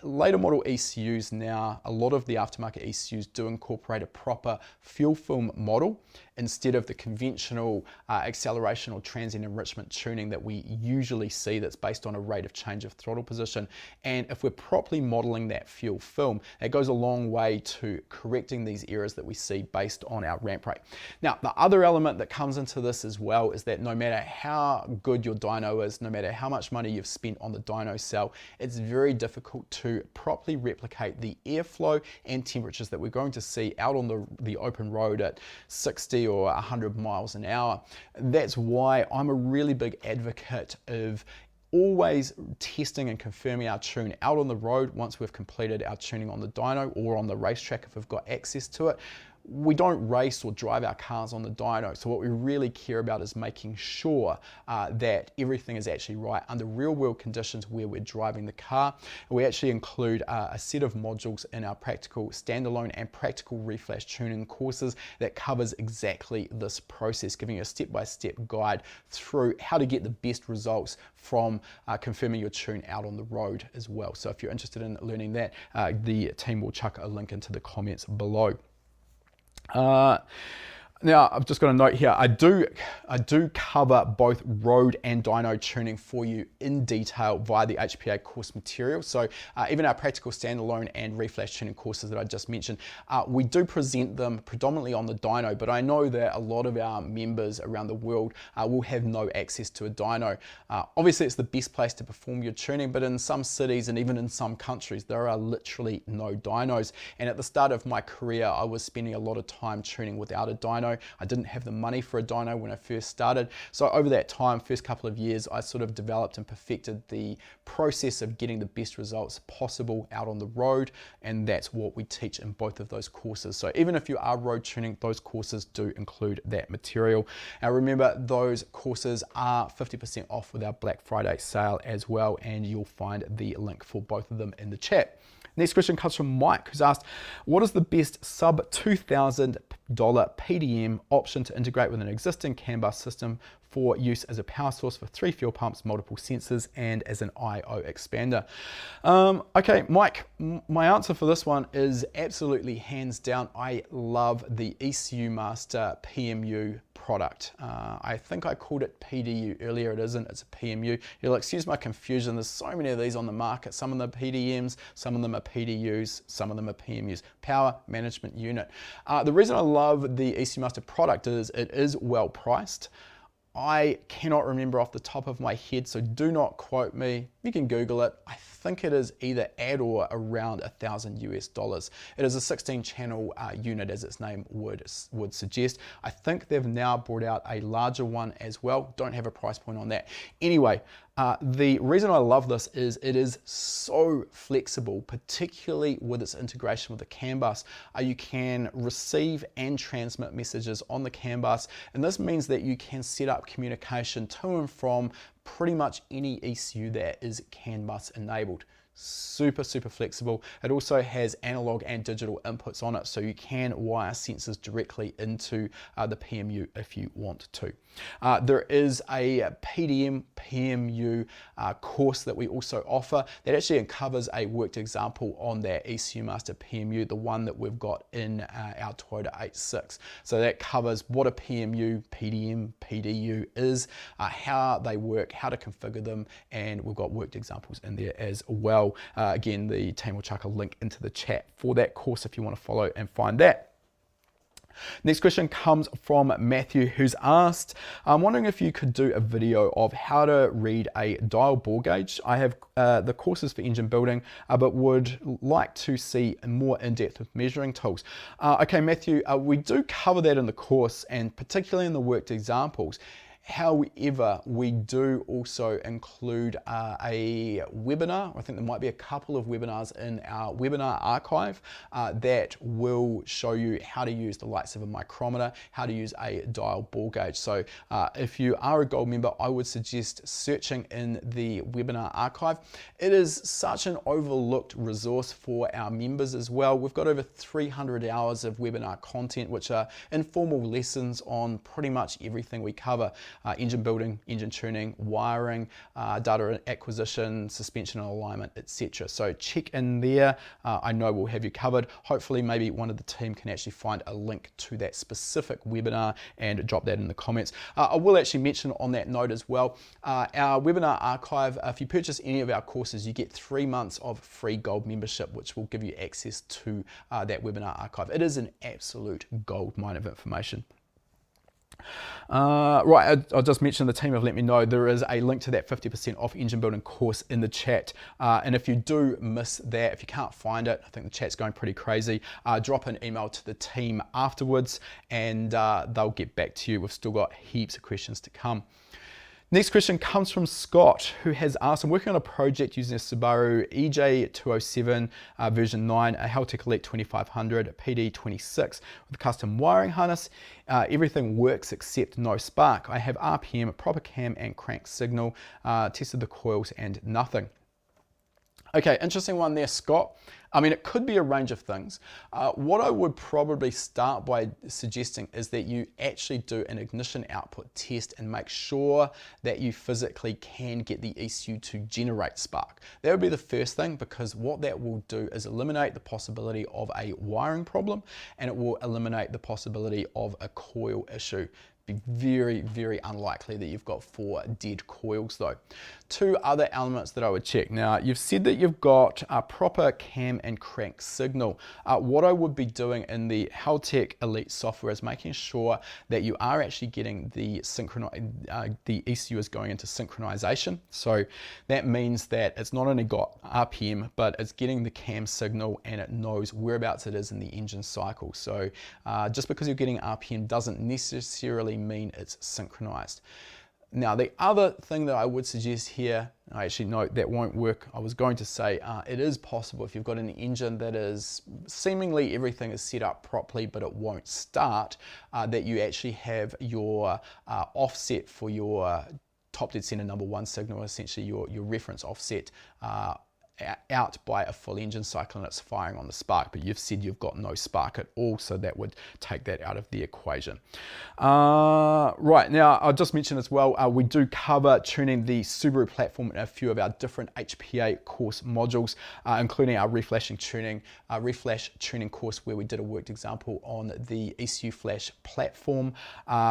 later model ECUs now, a lot of the aftermarket ECUs do incorporate a proper fuel film model instead of the conventional acceleration or transient enrichment tuning that we usually see that's based on a rate of change of throttle position. And if we're properly modeling that fuel film, it goes a long way to correcting these errors that we see based on our ramp rate. Now, the other element that comes into this as well is that no matter how good your dyno is, no matter how much money you've spent on the dyno cell, it's very difficult to properly replicate the airflow and temperatures that we're going to see out on the open road at 60 or 100 miles an hour. That's why I'm a really big advocate of always testing and confirming our tune out on the road once we've completed our tuning on the dyno or on the racetrack if we've got access to it. We don't race or drive our cars on the dyno, so what we really care about is making sure that everything is actually right under real world conditions where we're driving the car. We actually include a set of modules in our practical standalone and practical reflash tuning courses that covers exactly this process, giving you a step-by-step guide through how to get the best results from confirming your tune out on the road as well. So if you're interested in learning that, the team will chuck a link into the comments below. Now, I've just got a note here. I do cover both road and dyno tuning for you in detail via the HPA course material. So even our practical standalone and reflash tuning courses that I just mentioned, we do present them predominantly on the dyno, but I know that a lot of our members around the world will have no access to a dyno. Obviously, it's the best place to perform your tuning, but in some cities and even in some countries, there are literally no dynos. And at the start of my career, I was spending a lot of time tuning without a dyno. I didn't have the money for a dyno when I first started. So over that time, first couple of years, I sort of developed and perfected the process of getting the best results possible out on the road. And that's what we teach in both of those courses. So even if you are road tuning, those courses do include that material. Now remember, those courses are 50% off with our Black Friday sale as well. And you'll find the link for both of them in the chat. Next question comes from Mike, who's asked, what is the best sub $2,000 PDM option to integrate with an existing CAN bus system for use as a power source for 3 fuel pumps, multiple sensors, and as an I/O expander? Okay, Mike, my answer for this one is absolutely hands down. I love the ECU Master PMU product. I think I called it PDU earlier. It isn't, it's a PMU. You'll excuse my confusion. There's so many of these on the market. Some of them are PDMs, some of them are PDUs, some of them are PMUs. Power Management Unit. The reason I love the ECU Master product is it is well priced. I cannot remember off the top of my head, so do not quote me. You can Google it. I think it is either at or around $1,000 US. It is a 16-channel unit, as its name would suggest. I think they've now brought out a larger one as well. Don't have a price point on that. Anyway, the reason I love this is it is so flexible, particularly with its integration with the CAN bus. You can receive and transmit messages on the CAN bus, and this means that you can set up communication to and from pretty much any ECU that is CAN bus enabled. Super flexible. It also has analog and digital inputs on it, so you can wire sensors directly into the PMU if you want to. There is a PDM PMU course that we also offer that actually covers a worked example on that ECU Master PMU, the one that we've got in our Toyota 86. So that covers what a PMU, PDM, PDU is, how they work, how to configure them, and we've got worked examples in there as well. Again, the team will chuck a link into the chat for that course if you want to follow and find that. Next question comes from Matthew, who's asked, I'm wondering if you could do a video of how to read a dial bore gauge. I have the courses for engine building, but would like to see more in-depth with measuring tools. Okay, Matthew, we do cover that in the course and particularly in the worked examples. However, we do also include a webinar. I think there might be a couple of webinars in our webinar archive that will show you how to use the likes of a micrometer, how to use a dial bore gauge. So if you are a gold member, I would suggest searching in the webinar archive. It is such an overlooked resource for our members as well. We've got over 300 hours of webinar content, which are informal lessons on pretty much everything we cover. Engine building, engine tuning, wiring, data acquisition, suspension and alignment, etc. So check in there. I know we'll have you covered. Hopefully maybe one of the team can actually find a link to that specific webinar and drop that in the comments. I will actually mention on that note as well, our webinar archive, if you purchase any of our courses, you get 3 months of free gold membership, which will give you access to that webinar archive. It is an absolute gold mine of information. Right, I'll just mention the team have let me know there is a link to that 50% off engine building course in the chat. And if you do miss that, if you can't find it, I think the chat's going pretty crazy, drop an email to the team afterwards and they'll get back to you. We've still got heaps of questions to come. Next question comes from Scott, who has asked, I'm working on a project using a Subaru EJ207 version 9, a Haltech Elite 2500, a PD26 with a custom wiring harness. Everything works except no spark. I have RPM, a proper cam and crank signal, tested the coils and nothing. Okay, interesting one there, Scott. I mean, it could be a range of things. What I would probably start by suggesting is that you actually do an ignition output test and make sure that you physically can get the ECU to generate spark. That would be the first thing, because what that will do is eliminate the possibility of a wiring problem, and it will eliminate the possibility of a coil issue. Be very, very unlikely that you've got 4 dead coils though. 2 other elements that I would check. Now, you've said that you've got a proper cam and crank signal. What I would be doing in the Haltech Elite software is making sure that you are actually getting the ECU is going into synchronization. So that means that it's not only got RPM, but it's getting the cam signal and it knows whereabouts it is in the engine cycle. So just because you're getting RPM doesn't necessarily mean it's synchronized. Now, the other thing that I would suggest here, I actually know that won't work. I was going to say it is possible if you've got an engine that is seemingly everything is set up properly, but it won't start, that you actually have your offset for your top dead center number 1 signal, essentially your reference offset, out by a full engine cycle and it's firing on the spark, but you've said you've got no spark at all, so that would take that out of the equation. Right, now I'll just mention as well, we do cover tuning the Subaru platform in a few of our different HPA course modules, including our reflash tuning course, where we did a worked example on the ECU flash platform.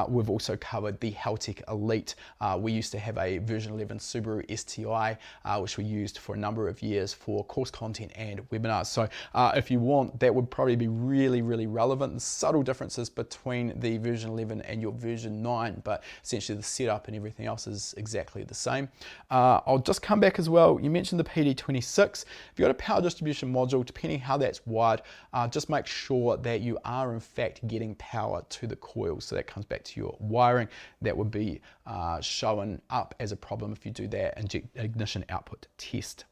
We've also covered the Haltech Elite. We used to have a version 11 Subaru STI, which we used for a number of years for course content and webinars. So if you want, that would probably be really, really relevant. The subtle differences between the version 11 and your version 9, but essentially the setup and everything else is exactly the same. I'll just come back as well. You mentioned the PD26. If you've got a power distribution module, depending how that's wired, just make sure that you are in fact getting power to the coil. So that comes back to your wiring. That would be showing up as a problem if you do that ignition output test.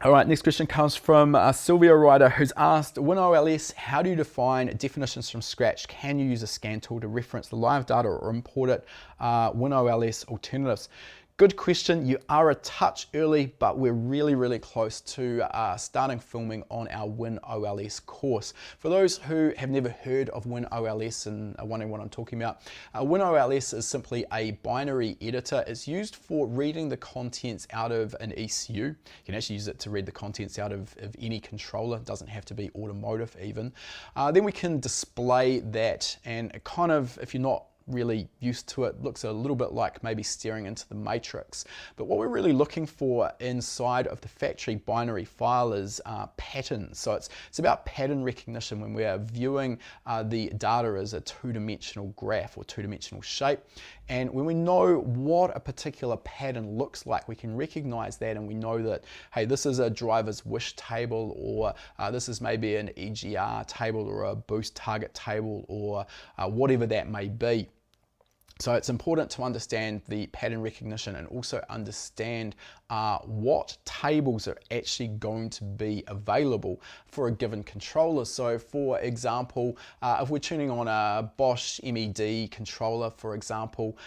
All right, next question comes from Sylvia Ryder, who's asked, WinOLS, how do you define definitions from scratch? Can you use a scan tool to reference the live data or import it? WinOLS alternatives. Good question. You are a touch early, but we're really, really close to starting filming on our WinOLS course. For those who have never heard of WinOLS and are wondering what I'm talking about, WinOLS is simply a binary editor. It's used for reading the contents out of an ECU. You can actually use it to read the contents out of any controller. It doesn't have to be automotive even. Then we can display that, and it kind of, if you're not really used to it, looks a little bit like maybe staring into the matrix. But what we're really looking for inside of the factory binary file is patterns. So it's about pattern recognition when we are viewing the data as a 2-dimensional graph or 2-dimensional shape. And when we know what a particular pattern looks like, we can recognize that, and we know that, hey, this is a driver's wish table, or this is maybe an EGR table or a boost target table, or whatever that may be. So it's important to understand the pattern recognition and also understand what tables are actually going to be available for a given controller. So for example, if we're tuning on a Bosch MED controller, for example,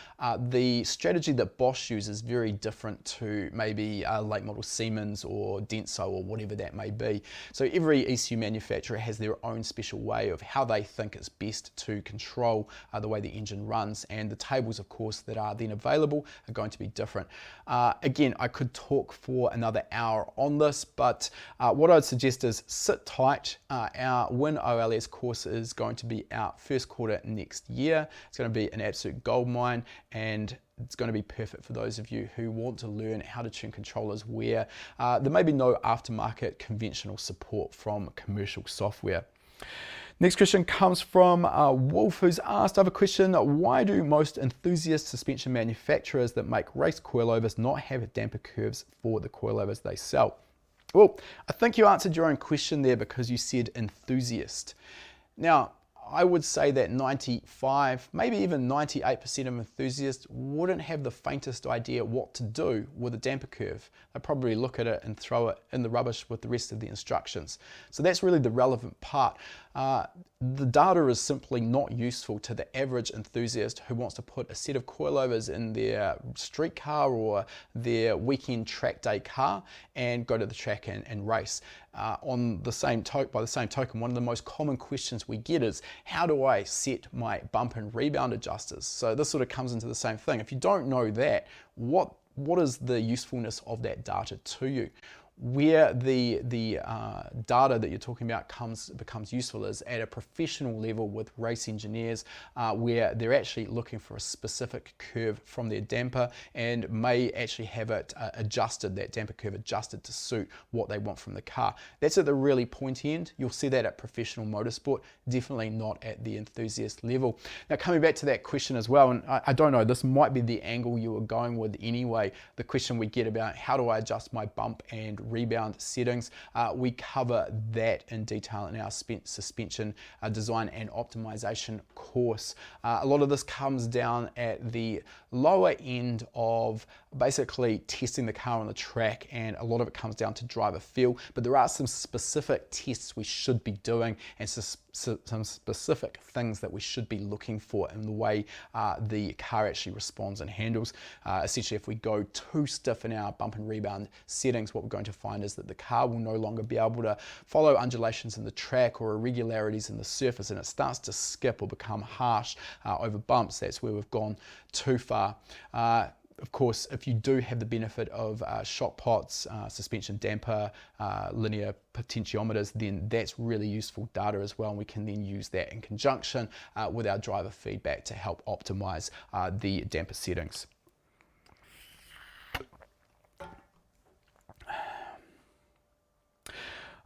the strategy that Bosch uses is very different to maybe a late model Siemens or Denso or whatever that may be. So every ECU manufacturer has their own special way of how they think it's best to control the way the engine runs, and the tables, of course, that are then available are going to be different. Again, I could talk for another hour on this, but what I'd suggest is sit tight. Our WinOLS course is going to be out first quarter next year. It's going to be an absolute goldmine, and it's going to be perfect for those of you who want to learn how to tune controllers where there may be no aftermarket conventional support from commercial software. Next question comes from Wolf, who's asked, I have a question, why do most enthusiast suspension manufacturers that make race coilovers not have damper curves for the coilovers they sell? Well, I think you answered your own question there because you said enthusiast. Now, I would say that 95, maybe even 98% of enthusiasts wouldn't have the faintest idea what to do with a damper curve. They'd probably look at it and throw it in the rubbish with the rest of the instructions. So that's really the relevant part. the data is simply not useful to the average enthusiast who wants to put a set of coilovers in their street car or their weekend track day car and go to the track and race. By the same token, one of the most common questions we get is, how do I set my bump and rebound adjusters? So this sort of comes into the same thing. If you don't know that, what is the usefulness of that data to you? Where the data that you're talking about becomes useful is at a professional level with race engineers, where they're actually looking for a specific curve from their damper and may actually have it adjusted, that damper curve adjusted to suit what they want from the car. That's at the really pointy end. You'll see that at professional motorsport, definitely not at the enthusiast level. Now, coming back to that question as well, and I don't know, this might be the angle you were going with anyway, the question we get about how do I adjust my bump and rebound settings. We cover that in detail in our suspension design and optimization course. A lot of this comes down at the lower end of basically testing the car on the track, and a lot of it comes down to driver feel, but there are some specific tests we should be doing and some specific things that we should be looking for in the way the car actually responds and handles. Essentially, if we go too stiff in our bump and rebound settings, what we're going to find is that the car will no longer be able to follow undulations in the track or irregularities in the surface, and it starts to skip or become harsh over bumps. That's where we've gone too far. Of course, if you do have the benefit of shock pots, suspension damper, linear potentiometers, then that's really useful data as well, and we can then use that in conjunction with our driver feedback to help optimize the damper settings.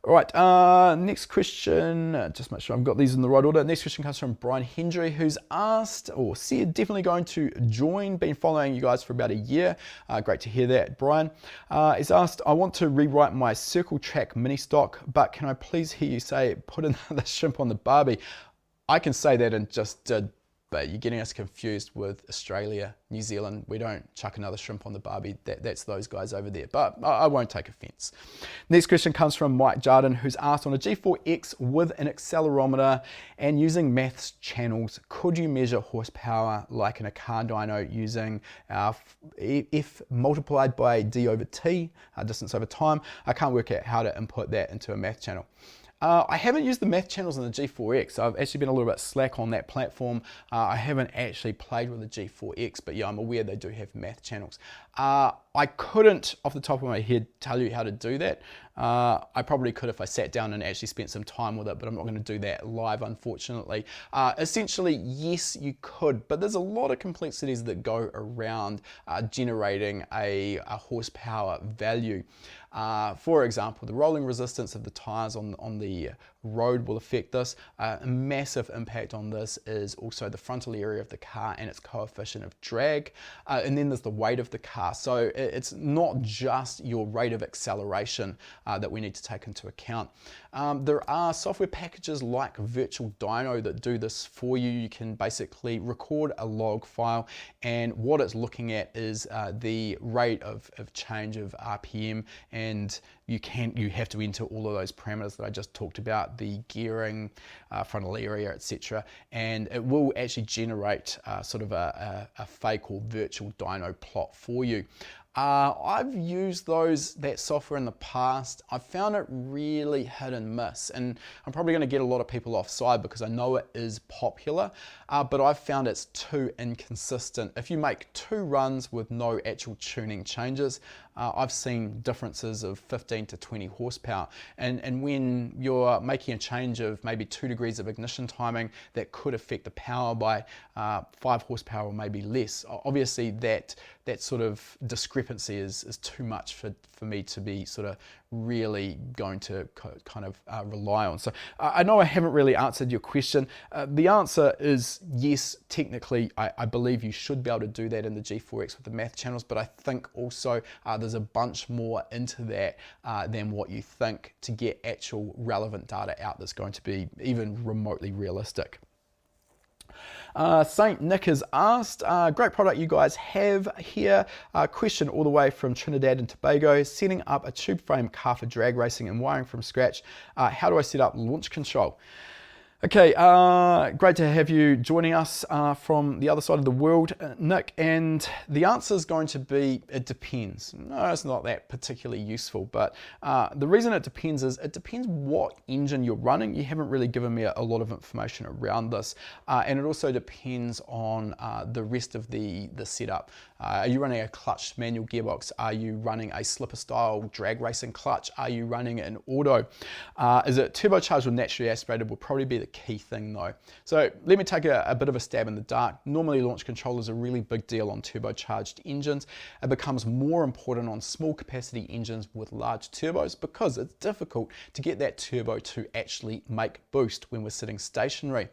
All right, next question, just make sure I've got these in the right order. Next question comes from Brian Hendry, who's asked, or said, definitely going to join, been following you guys for about a year. Great to hear that, Brian. He's asked, I want to rewrite my circle track mini stock, but can I please hear you say, put another shrimp on the barbie? I can say that and just but you're getting us confused with Australia, New Zealand. We don't chuck another shrimp on the barbie. That's those guys over there, but I won't take offense. Next question comes from Mike Jardin, who's asked, on a G4X with an accelerometer and using maths channels, could you measure horsepower like in a car dyno using F multiplied by D over T, distance over time? I can't work out how to input that into a math channel. I haven't used the math channels on the G4X. I've actually been a little bit slack on that platform. I haven't actually played with the G4X, but yeah, I'm aware they do have math channels. I couldn't, off the top of my head, tell you how to do that. I probably could if I sat down and actually spent some time with it, but I'm not going to do that live, unfortunately. Essentially, yes, you could, but there's a lot of complexities that go around generating a horsepower value. For example, the rolling resistance of the tires on the road will affect this. A massive impact on this is also the frontal area of the car and its coefficient of drag. And then there's the weight of the car. So it's not just your rate of acceleration that we need to take into account. There are software packages like Virtual Dyno that do this for you. You can basically record a log file, and what it's looking at is the rate of change of RPM, and you have to enter all of those parameters that I just talked about, the gearing, frontal area, etc., and it will actually generate sort of a fake or virtual dyno plot for you. I've used that software in the past. I've found it really hit and miss, and I'm probably going to get a lot of people offside because I know it is popular, but I've found it's too inconsistent. If you make 2 runs with no actual tuning changes, I've seen differences of 15 to 20 horsepower, and when you're making a change of maybe 2 degrees of ignition timing, that could affect the power by 5 horsepower or maybe less. Obviously that sort of discrepancy is too much for me to be sort of really going to kind of rely on. So I know I haven't really answered your question. The answer is yes, technically I believe you should be able to do that in the G4X with the math channels, but I think also there's a bunch more into that than what you think to get actual relevant data out that's going to be even remotely realistic. Saint Nick has asked, great product you guys have here. Question all the way from Trinidad and Tobago, setting up a tube frame car for drag racing and wiring from scratch. How do I set up launch control? Okay, great to have you joining us from the other side of the world, Nick, and the answer is going to be, it depends. No, it's not that particularly useful, but the reason it depends is it depends what engine you're running. You haven't really given me a lot of information around this, and it also depends on the rest of the setup. Are you running a clutch manual gearbox? Are you running a slipper style drag racing clutch? Are you running an auto? Is it turbocharged or naturally aspirated will probably be the key thing though. So let me take a bit of a stab in the dark. Normally launch control is a really big deal on turbocharged engines. It becomes more important on small capacity engines with large turbos because it's difficult to get that turbo to actually make boost when we're sitting stationary.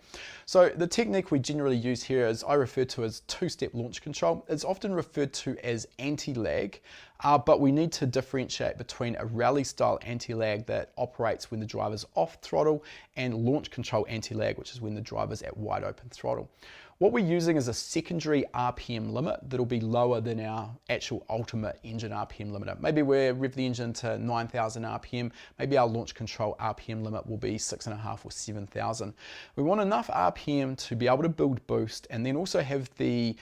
So the technique we generally use here is I refer to as two-step launch control. It's often referred to as anti-lag, but we need to differentiate between a rally style anti-lag that operates when the driver's off throttle and launch control anti-lag, which is when the driver's at wide open throttle. What we're using is a secondary RPM limit that'll be lower than our actual ultimate engine RPM limiter. Maybe we're rev the engine to 9,000 RPM, maybe our launch control RPM limit will be 6.5 or 7,000. We want enough RPM to be able to build boost and then also have the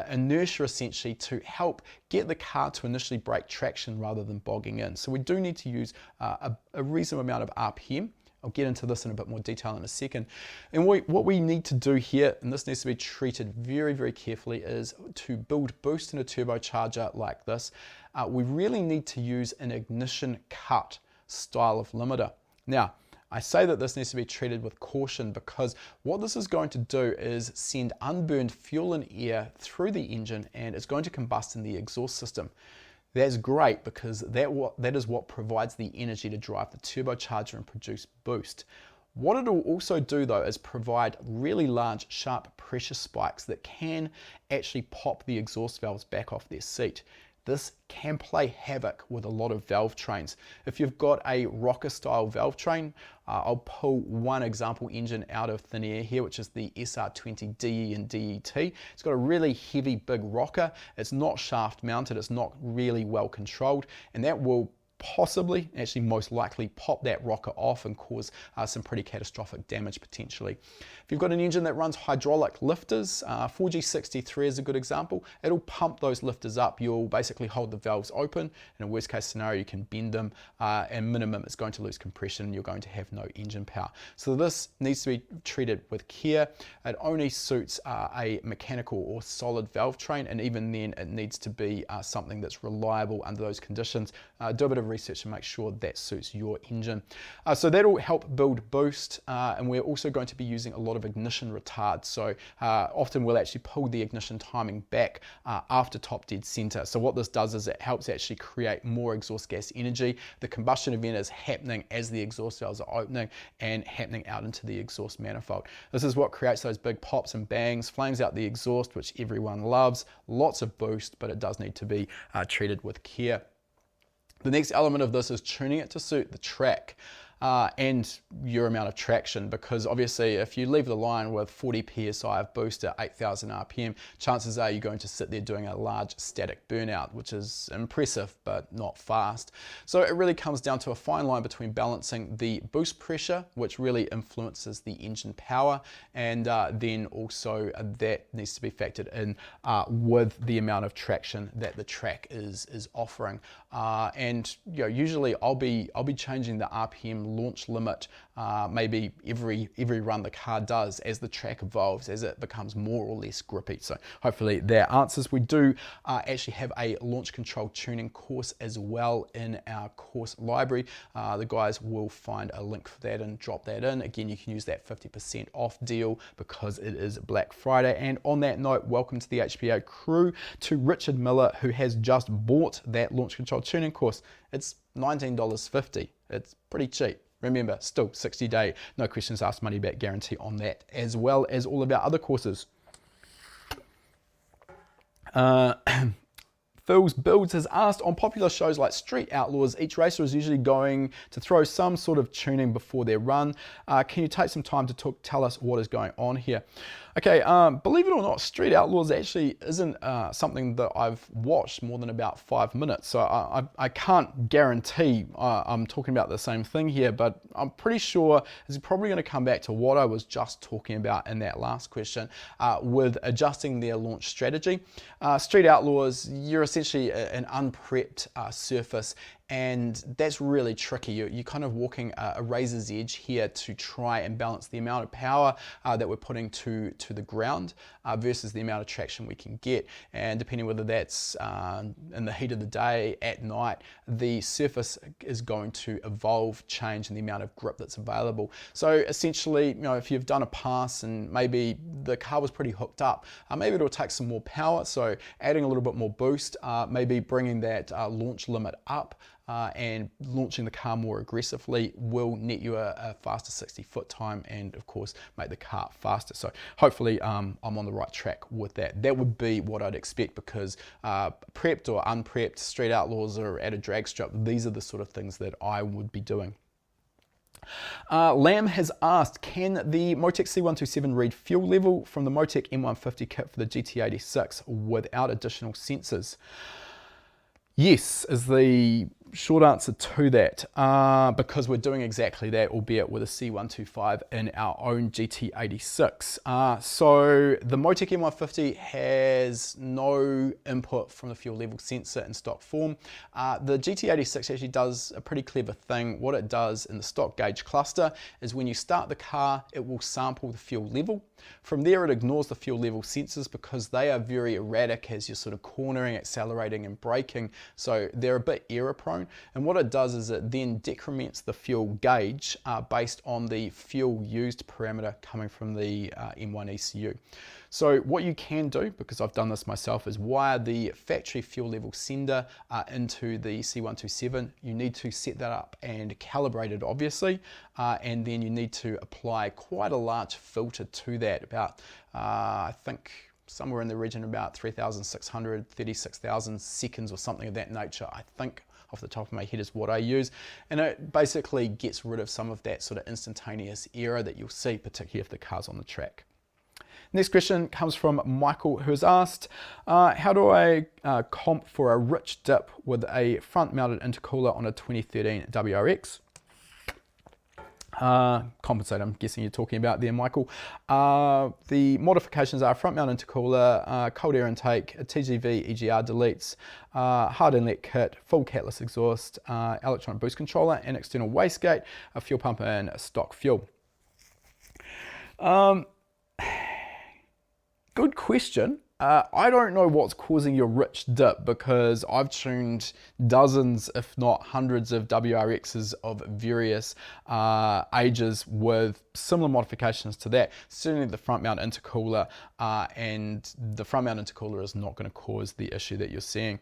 inertia essentially to help get the car to initially break traction rather than bogging in. So we do need to use a reasonable amount of RPM. I'll get into this in a bit more detail in a second. And what we need to do here, and this needs to be treated very, very carefully, is to build boost in a turbocharger like this, we really need to use an ignition cut style of limiter. Now, I say that this needs to be treated with caution because what this is going to do is send unburned fuel and air through the engine and it's going to combust in the exhaust system. That's great because that is what provides the energy to drive the turbocharger and produce boost. What it'll also do though is provide really large sharp pressure spikes that can actually pop the exhaust valves back off their seat. This can play havoc with a lot of valve trains. If you've got a rocker style valve train, I'll pull one example engine out of thin air here, which is the SR20 DE and DET. It's got a really heavy big rocker. It's not shaft mounted, it's not really well controlled, and that will possibly, actually most likely, pop that rocker off and cause some pretty catastrophic damage potentially. If you've got an engine that runs hydraulic lifters, 4G63 is a good example, it'll pump those lifters up. You'll basically hold the valves open. In a worst case scenario, you can bend them, and minimum it's going to lose compression and you're going to have no engine power. So this needs to be treated with care. It only suits a mechanical or solid valve train, and even then it needs to be something that's reliable under those conditions. Do a bit of research and make sure that suits your engine. So that'll help build boost, and we're also going to be using a lot of ignition retard. So often we'll actually pull the ignition timing back after top dead center. So what this does is it helps actually create more exhaust gas energy. The combustion event is happening as the exhaust valves are opening and happening out into the exhaust manifold. This is what creates those big pops and bangs, flames out the exhaust, which everyone loves. Lots of boost, but it does need to be treated with care. The next element of this is tuning it to suit the track and your amount of traction, because obviously if you leave the line with 40 psi of boost at 8,000 RPM, chances are you're going to sit there doing a large static burnout, which is impressive but not fast. So it really comes down to a fine line between balancing the boost pressure, which really influences the engine power, and then also that needs to be factored in with the amount of traction that the track is offering. And you know, usually I'll be changing the RPM launch limit maybe every run the car does as the track evolves, as it becomes more or less grippy. So hopefully that answers. We do actually have a launch control tuning course as well in our course library. The guys will find a link for that and drop that in. Again, you can use that 50% off deal because it is Black Friday. And on that note, welcome to the HPA crew, to Richard Miller, who has just bought that launch control tuning course. It's $19.50. It's pretty cheap. Remember, still 60-day, no questions asked, money back guarantee on that, as well as all of our other courses. Phil's Builds has asked, on popular shows like Street Outlaws, each racer is usually going to throw some sort of tuning before their run. Can you take some time to tell us what is going on here? Okay, believe it or not, Street Outlaws actually isn't something that I've watched more than about 5 minutes, so I can't guarantee I'm talking about the same thing here, but I'm pretty sure it's probably going to come back to what I was just talking about in that last question with adjusting their launch strategy. Street Outlaws, you're essentially an unprepped surface, and that's really tricky. You're kind of walking a razor's edge here to try and balance the amount of power that we're putting to the ground versus the amount of traction we can get. And depending whether that's in the heat of the day, at night, the surface is going to evolve, change in the amount of grip that's available. So essentially, you know, if you've done a pass and maybe the car was pretty hooked up, maybe it'll take some more power. So adding a little bit more boost, maybe bringing that launch limit up, and launching the car more aggressively will net you a faster 60-foot time and of course make the car faster. So hopefully I'm on the right track with that. That would be what I'd expect, because prepped or unprepped, Street Outlaws or at a drag strip, these are the sort of things that I would be doing. Lam has asked, can the Motec C127 read fuel level from the Motec M150 kit for the GT86 without additional sensors? Yes, is the short answer to that, because we're doing exactly that, albeit with a C125 in our own GT86. So the Motec M150 has no input from the fuel level sensor in stock form. The GT86 actually does a pretty clever thing. What it does in the stock gauge cluster is when you start the car, it will sample the fuel level. From there, it ignores the fuel level sensors because they are very erratic as you're sort of cornering, accelerating and braking, so they're a bit error prone. And what it does is it then decrements the fuel gauge based on the fuel used parameter coming from the M1 ECU. So what you can do, because I've done this myself, is wire the factory fuel level sender into the C127. You need to set that up and calibrate it, obviously, and then you need to apply quite a large filter to that, about I think somewhere in the region about 3,600, 36,000 seconds or something of that nature, I think, off the top of my head is what I use. And it basically gets rid of some of that sort of instantaneous error that you'll see, particularly if the car's on the track. Next question comes from Michael, who has asked, how do I comp for a rich dip with a front-mounted intercooler on a 2013 WRX? Compensate, I'm guessing you're talking about there, Michael. The modifications are front mount intercooler, cold air intake, a TGV EGR deletes, hard inlet kit, full catless exhaust, electronic boost controller, and external wastegate, a fuel pump and stock fuel. Good question. I don't know what's causing your rich dip, because I've tuned dozens, if not hundreds, of WRXs of various ages with similar modifications to that. Certainly the front mount intercooler, and the front mount intercooler is not going to cause the issue that you're seeing.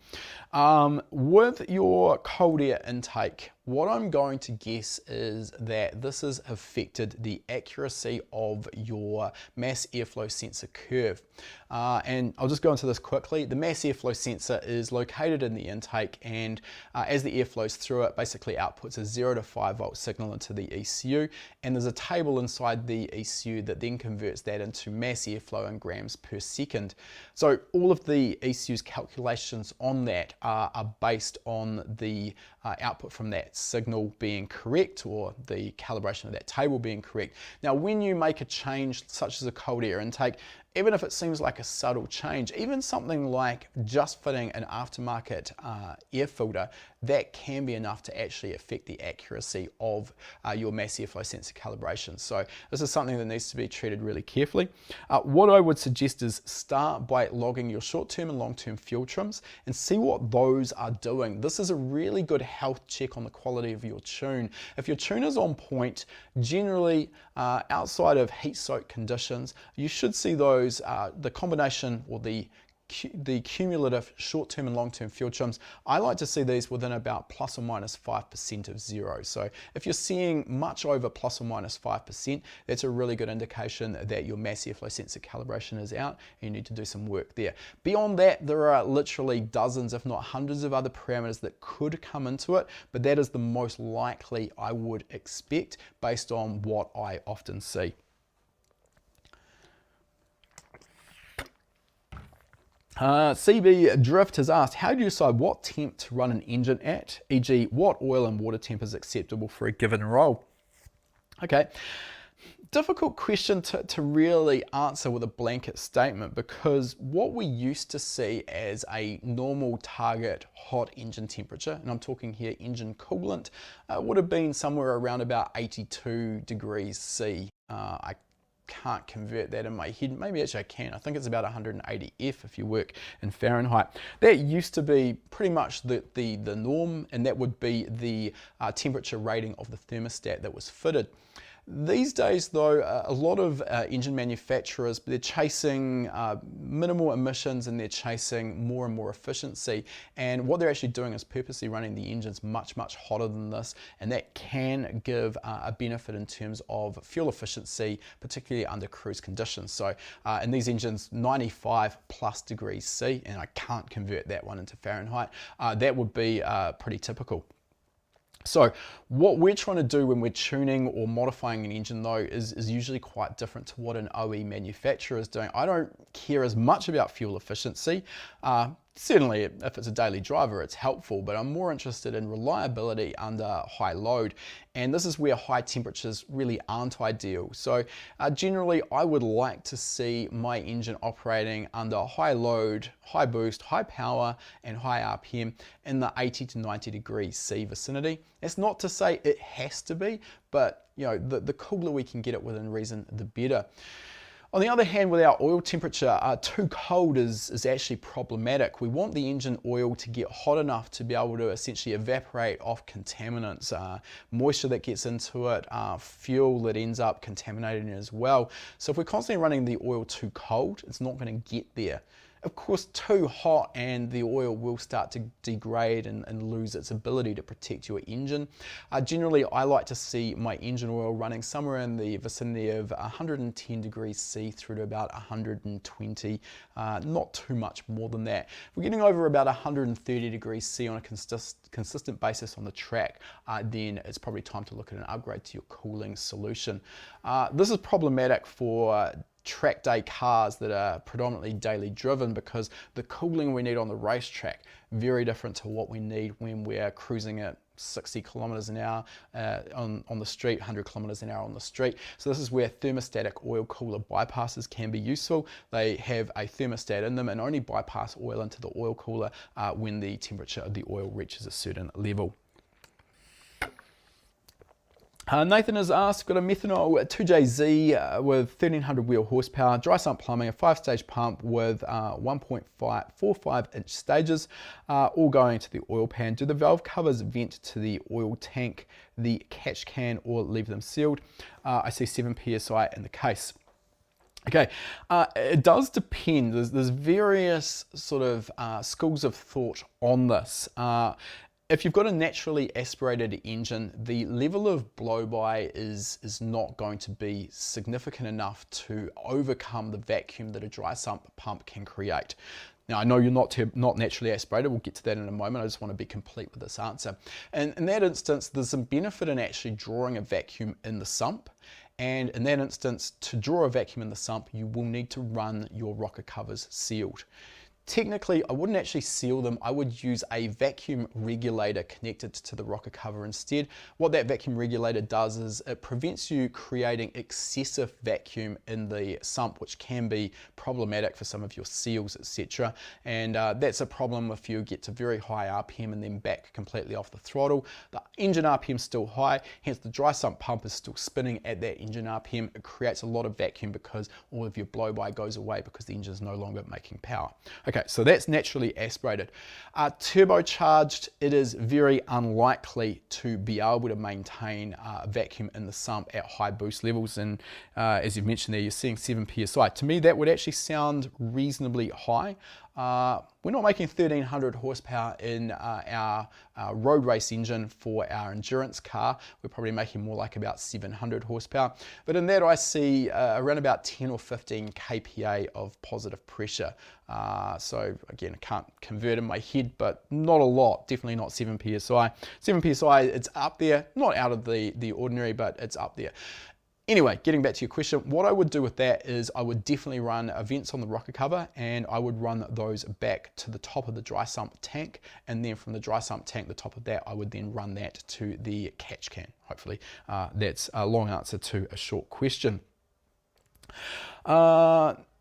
With your cold air intake, what I'm going to guess is that this has affected the accuracy of your mass airflow sensor curve. And I'll just go into this quickly. The mass airflow sensor is located in the intake, and as the air flows through it, basically outputs a 0 to 5 volt signal into the ECU, and there's a table inside the ECU that then converts that into mass airflow in grams per second. So all of the ECU's calculations on that are based on the output from that signal being correct, or the calibration of that table being correct. Now, when you make a change such as a cold air intake, even if it seems like a subtle change, even something like just fitting an aftermarket air filter, that can be enough to actually affect the accuracy of your mass airflow sensor calibration. So this is something that needs to be treated really carefully. What I would suggest is start by logging your short-term and long-term fuel trims and see what those are doing. This is a really good health check on the quality of your tune. If your tune is on point, generally outside of heat soak conditions, you should see those, the combination or the cumulative short-term and long-term fuel trims, I like to see these within about plus or minus 5% of zero. So if you're seeing much over plus or minus 5%, that's a really good indication that your mass airflow sensor calibration is out and you need to do some work there. Beyond that, there are literally dozens, if not hundreds of other parameters that could come into it, but that is the most likely I would expect based on what I often see. CB Drift has asked, how do you decide what temp to run an engine at, e.g. what oil and water temp is acceptable for a given role? Okay, difficult question to really answer with a blanket statement, because what we used to see as a normal target hot engine temperature, and I'm talking here engine coolant, would have been somewhere around about 82 degrees C. I can't convert that in my head. Maybe actually I can. I think it's about 180 F if you work in Fahrenheit. That used to be pretty much the norm, and that would be the temperature rating of the thermostat that was fitted. These days though, a lot of engine manufacturers, they're chasing minimal emissions and they're chasing more and more efficiency, and what they're actually doing is purposely running the engines much hotter than this, and that can give a benefit in terms of fuel efficiency, particularly under cruise conditions. So in these engines, 95 plus degrees C, and I can't convert that one into Fahrenheit, that would be pretty typical. So what we're trying to do when we're tuning or modifying an engine though is usually quite different to what an OE manufacturer is doing. I don't care as much about fuel efficiency. Certainly if it's a daily driver it's helpful, but I'm more interested in reliability under high load, and this is where high temperatures really aren't ideal. So generally I would like to see my engine operating under high load, high boost, high power and high RPM in the 80 to 90 degrees C vicinity. That's not to say it has to be, but you know, the cooler we can get it within reason, the better. On the other hand, with our oil temperature, too cold is actually problematic. We want the engine oil to get hot enough to be able to essentially evaporate off contaminants, moisture that gets into it, fuel that ends up contaminating it as well. So if we're constantly running the oil too cold, it's not going to get there. Of course, too hot and the oil will start to degrade and lose its ability to protect your engine. Generally, I like to see my engine oil running somewhere in the vicinity of 110 degrees C through to about 120, not too much more than that. If we're getting over about 130 degrees C on a consistent basis on the track, then it's probably time to look at an upgrade to your cooling solution. This is problematic for track day cars that are predominantly daily driven, because the cooling we need on the racetrack very different to what we need when we're cruising at 60 kilometers an hour on the street, 100 kilometers an hour on the street. So this is where thermostatic oil cooler bypasses can be useful. They have a thermostat in them and only bypass oil into the oil cooler when the temperature of the oil reaches a certain level. Nathan has asked, got a methanol 2JZ with 1300 wheel horsepower, dry sump plumbing, a 5-stage pump with 1.45 inch stages, all going to the oil pan. Do the valve covers vent to the oil tank, the catch can, or leave them sealed? I see 7 psi in the case. Okay, it does depend. There's various sort of schools of thought on this. If you've got a naturally aspirated engine, the level of blow-by is not going to be significant enough to overcome the vacuum that a dry sump pump can create. Now, I know you're not naturally aspirated. We'll get to that in a moment. I just want to be complete with this answer. And in that instance, there's some benefit in actually drawing a vacuum in the sump. And in that instance, to draw a vacuum in the sump, you will need to run your rocker covers sealed. Technically, I wouldn't actually seal them. I would use a vacuum regulator connected to the rocker cover instead. What that vacuum regulator does is it prevents you creating excessive vacuum in the sump, which can be problematic for some of your seals, etc. And that's a problem if you get to very high RPM and then back completely off the throttle. The engine RPM is still high, hence the dry sump pump is still spinning at that engine RPM. It creates a lot of vacuum because all of your blow-by goes away because the engine is no longer making power. Okay, so that's naturally aspirated. Turbocharged, it is very unlikely to be able to maintain vacuum in the sump at high boost levels, and as you've mentioned there, you're seeing 7 psi. To me, that would actually sound reasonably high. We're not making 1300 horsepower in our road race engine for our endurance car. We're probably making more like about 700 horsepower. But in that I see around about 10 or 15 kPa of positive pressure. So again, I can't convert in my head, but not a lot, definitely not 7 psi. 7 psi, it's up there, not out of the ordinary, but it's up there. Anyway, getting back to your question, what I would do with that is I would definitely run vents on the rocker cover, and I would run those back to the top of the dry sump tank, and then from the dry sump tank, the top of that, I would then run that to the catch can. Hopefully that's a long answer to a short question.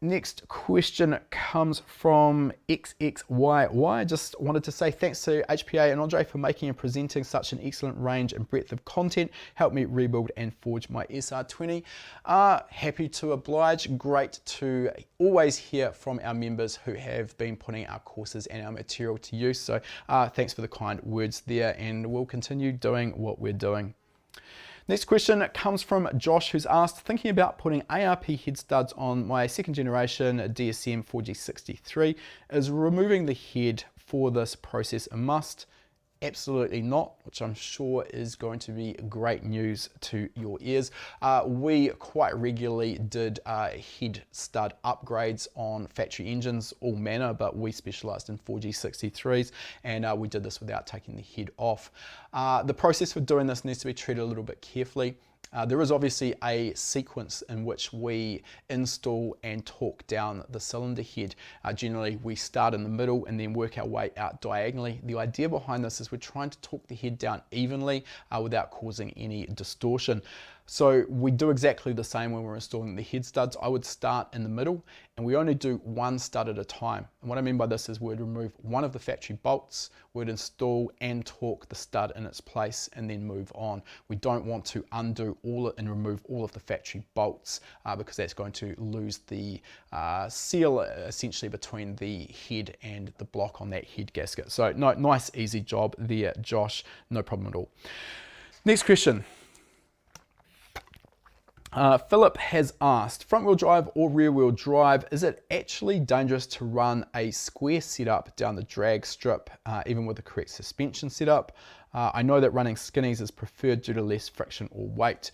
Next question comes from XXYY. Just wanted to say thanks to HPA and Andre for making and presenting such an excellent range and breadth of content. Helped me rebuild and forge my SR20. Happy to oblige. Great to always hear from our members who have been putting our courses and our material to use. So thanks for the kind words there, and we'll continue doing what we're doing. Next question comes from Josh, who's asked, thinking about putting ARP head studs on my second generation DSM 4G63, is removing the head for this process a must? Absolutely not, which I'm sure is going to be great news to your ears. We quite regularly did head stud upgrades on factory engines, all manner, but we specialised in 4G63s, and we did this without taking the head off. The process for doing this needs to be treated a little bit carefully. There is obviously a sequence in which we install and torque down the cylinder head. Generally, we start in the middle and then work our way out diagonally. The idea behind this is we're trying to torque the head down evenly without causing any distortion. So we do exactly the same when we're installing the head studs. I would start in the middle, and we only do one stud at a time. And what I mean by this is we'd remove one of the factory bolts, we'd install and torque the stud in its place, and then move on. We don't want to undo all and remove all of the factory bolts because that's going to lose the seal essentially between the head and the block on that head gasket. So no, nice easy job there, Josh, no problem at all. Next question. Philip has asked, front wheel drive or rear wheel drive, is it actually dangerous to run a square setup down the drag strip even with the correct suspension setup? I know that running skinnies is preferred due to less friction or weight.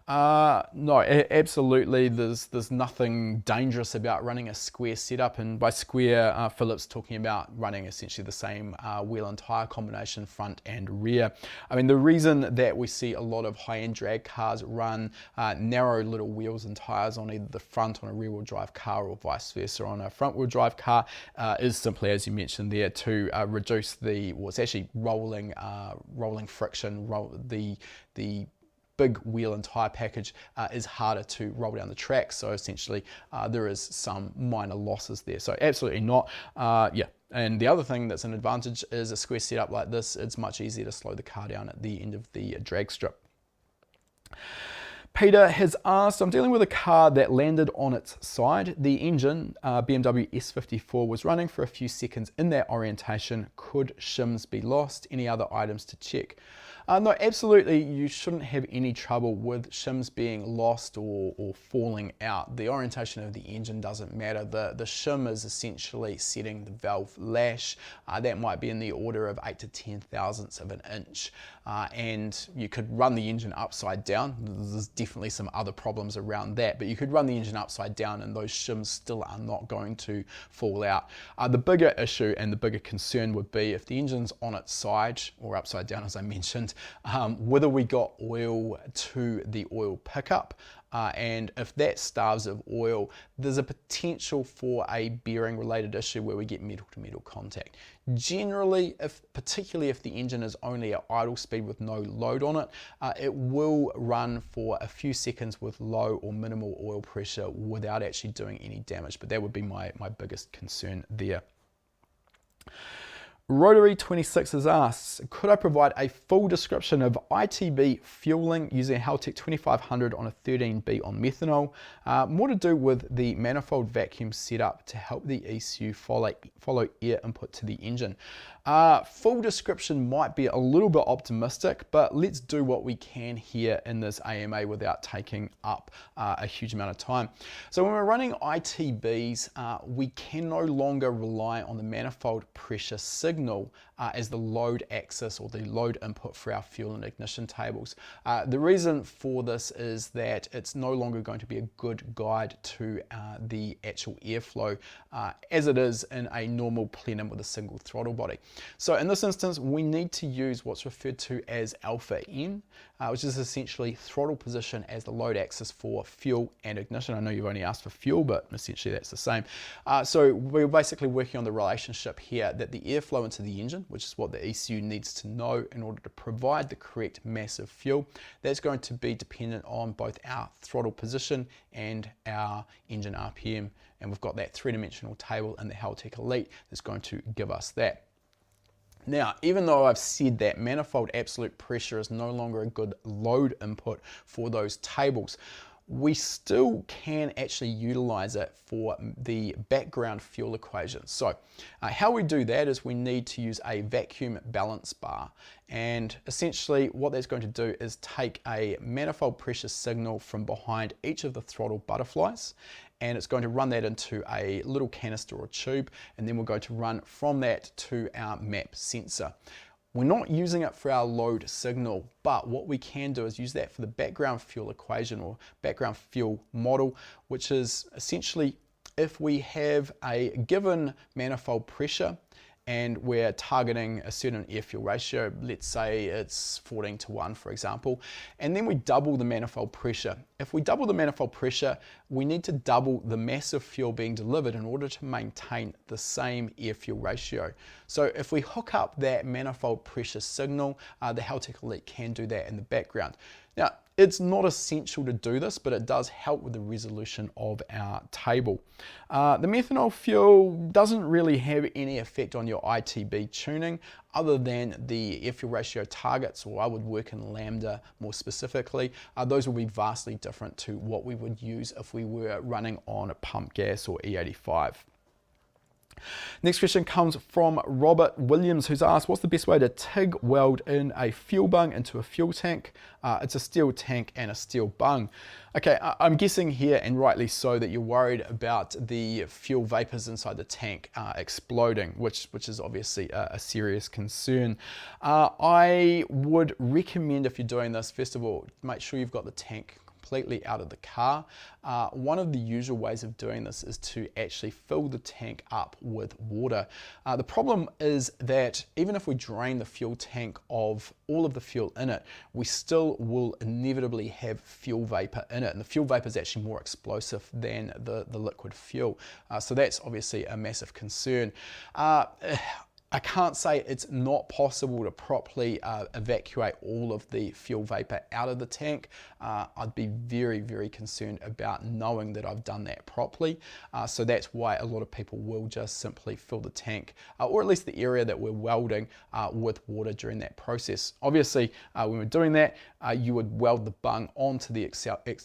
No, absolutely, there's nothing dangerous about running a square setup, and by square, Philip's talking about running essentially the same wheel and tyre combination, front and rear. I mean, the reason that we see a lot of high-end drag cars run narrow little wheels and tyres on either the front on a rear-wheel drive car or vice versa on a front-wheel drive car is simply, as you mentioned there, to reduce the, well, it's actually rolling friction, the big wheel and tyre package is harder to roll down the track, so essentially there is some minor losses there, so absolutely not. Yeah, and the other thing that's an advantage is a square setup like this, it's much easier to slow the car down at the end of the drag strip. Peter has asked, I'm dealing with a car that landed on its side. The engine, BMW S54, was running for a few seconds in that orientation. Could shims be lost? Any other items to check? No, absolutely, you shouldn't have any trouble with shims being lost or falling out. The orientation of the engine doesn't matter. The shim is essentially setting the valve lash. That might be in the order of 8 to 10 thousandths of an inch. And you could run the engine upside down. There's definitely some other problems around that, but you could run the engine upside down and those shims still are not going to fall out. The bigger issue and the bigger concern would be if the engine's on its side or upside down, as I mentioned, whether we got oil to the oil pickup. And if that starves of oil, there's a potential for a bearing related issue where we get metal to metal contact. Generally, particularly if the engine is only at idle speed with no load on it, it will run for a few seconds with low or minimal oil pressure without actually doing any damage, but that would be my biggest concern there. Rotary 26 has asked, could I provide a full description of ITB fueling using Haltech 2500 on a 13B on methanol? More to do with the manifold vacuum setup to help the ECU follow air input to the engine. Full description might be a little bit optimistic, but let's do what we can here in this AMA without taking up a huge amount of time. So when we're running ITBs, we can no longer rely on the manifold pressure signal as the load axis or the load input for our fuel and ignition tables. The reason for this is that it's no longer going to be a good guide to the actual airflow as it is in a normal plenum with a single throttle body. So in this instance, we need to use what's referred to as alpha N, which is essentially throttle position as the load axis for fuel and ignition. I know you've only asked for fuel, but essentially that's the same. So we're basically working on the relationship here that the airflow into the engine, which is what the ECU needs to know in order to provide the correct mass of fuel, that's going to be dependent on both our throttle position and our engine RPM. And we've got that three-dimensional table in the Haltech Elite that's going to give us that. Now, even though I've said that manifold absolute pressure is no longer a good load input for those tables, we still can actually utilize it for the background fuel equation. So how we do that is we need to use a vacuum balance bar, and essentially what that's going to do is take a manifold pressure signal from behind each of the throttle butterflies, and it's going to run that into a little canister or tube, and then we're going to run from that to our map sensor. We're not using it for our load signal, but what we can do is use that for the background fuel equation or background fuel model, which is essentially if we have a given manifold pressure and we're targeting a certain air-fuel ratio, let's say it's 14:1, for example, and then we double the manifold pressure. If we double the manifold pressure, we need to double the mass of fuel being delivered in order to maintain the same air-fuel ratio. So if we hook up that manifold pressure signal, the Haltech Elite can do that in the background. Now, it's not essential to do this, but it does help with the resolution of our table. The methanol fuel doesn't really have any effect on your ITB tuning other than the air-fuel ratio targets, or I would work in lambda more specifically. Those will be vastly different to what we would use if we were running on a pump gas or E85. Next question comes from Robert Williams, who's asked, what's the best way to TIG weld in a fuel bung into a fuel tank? It's a steel tank and a steel bung. Okay, I'm guessing here, and rightly so, that you're worried about the fuel vapors inside the tank exploding, which is obviously a serious concern. I would recommend, if you're doing this, first of all, make sure you've got the tank completely out of the car. One of the usual ways of doing this is to actually fill the tank up with water. The problem is that even if we drain the fuel tank of all of the fuel in it, we still will inevitably have fuel vapor in it, and the fuel vapor is actually more explosive than the liquid fuel. So that's obviously a massive concern. I can't say it's not possible to properly evacuate all of the fuel vapor out of the tank. I'd be very, very concerned about knowing that I've done that properly. So that's why a lot of people will just simply fill the tank, or at least the area that we're welding, with water during that process. Obviously, when we're doing that, you would weld the bung onto the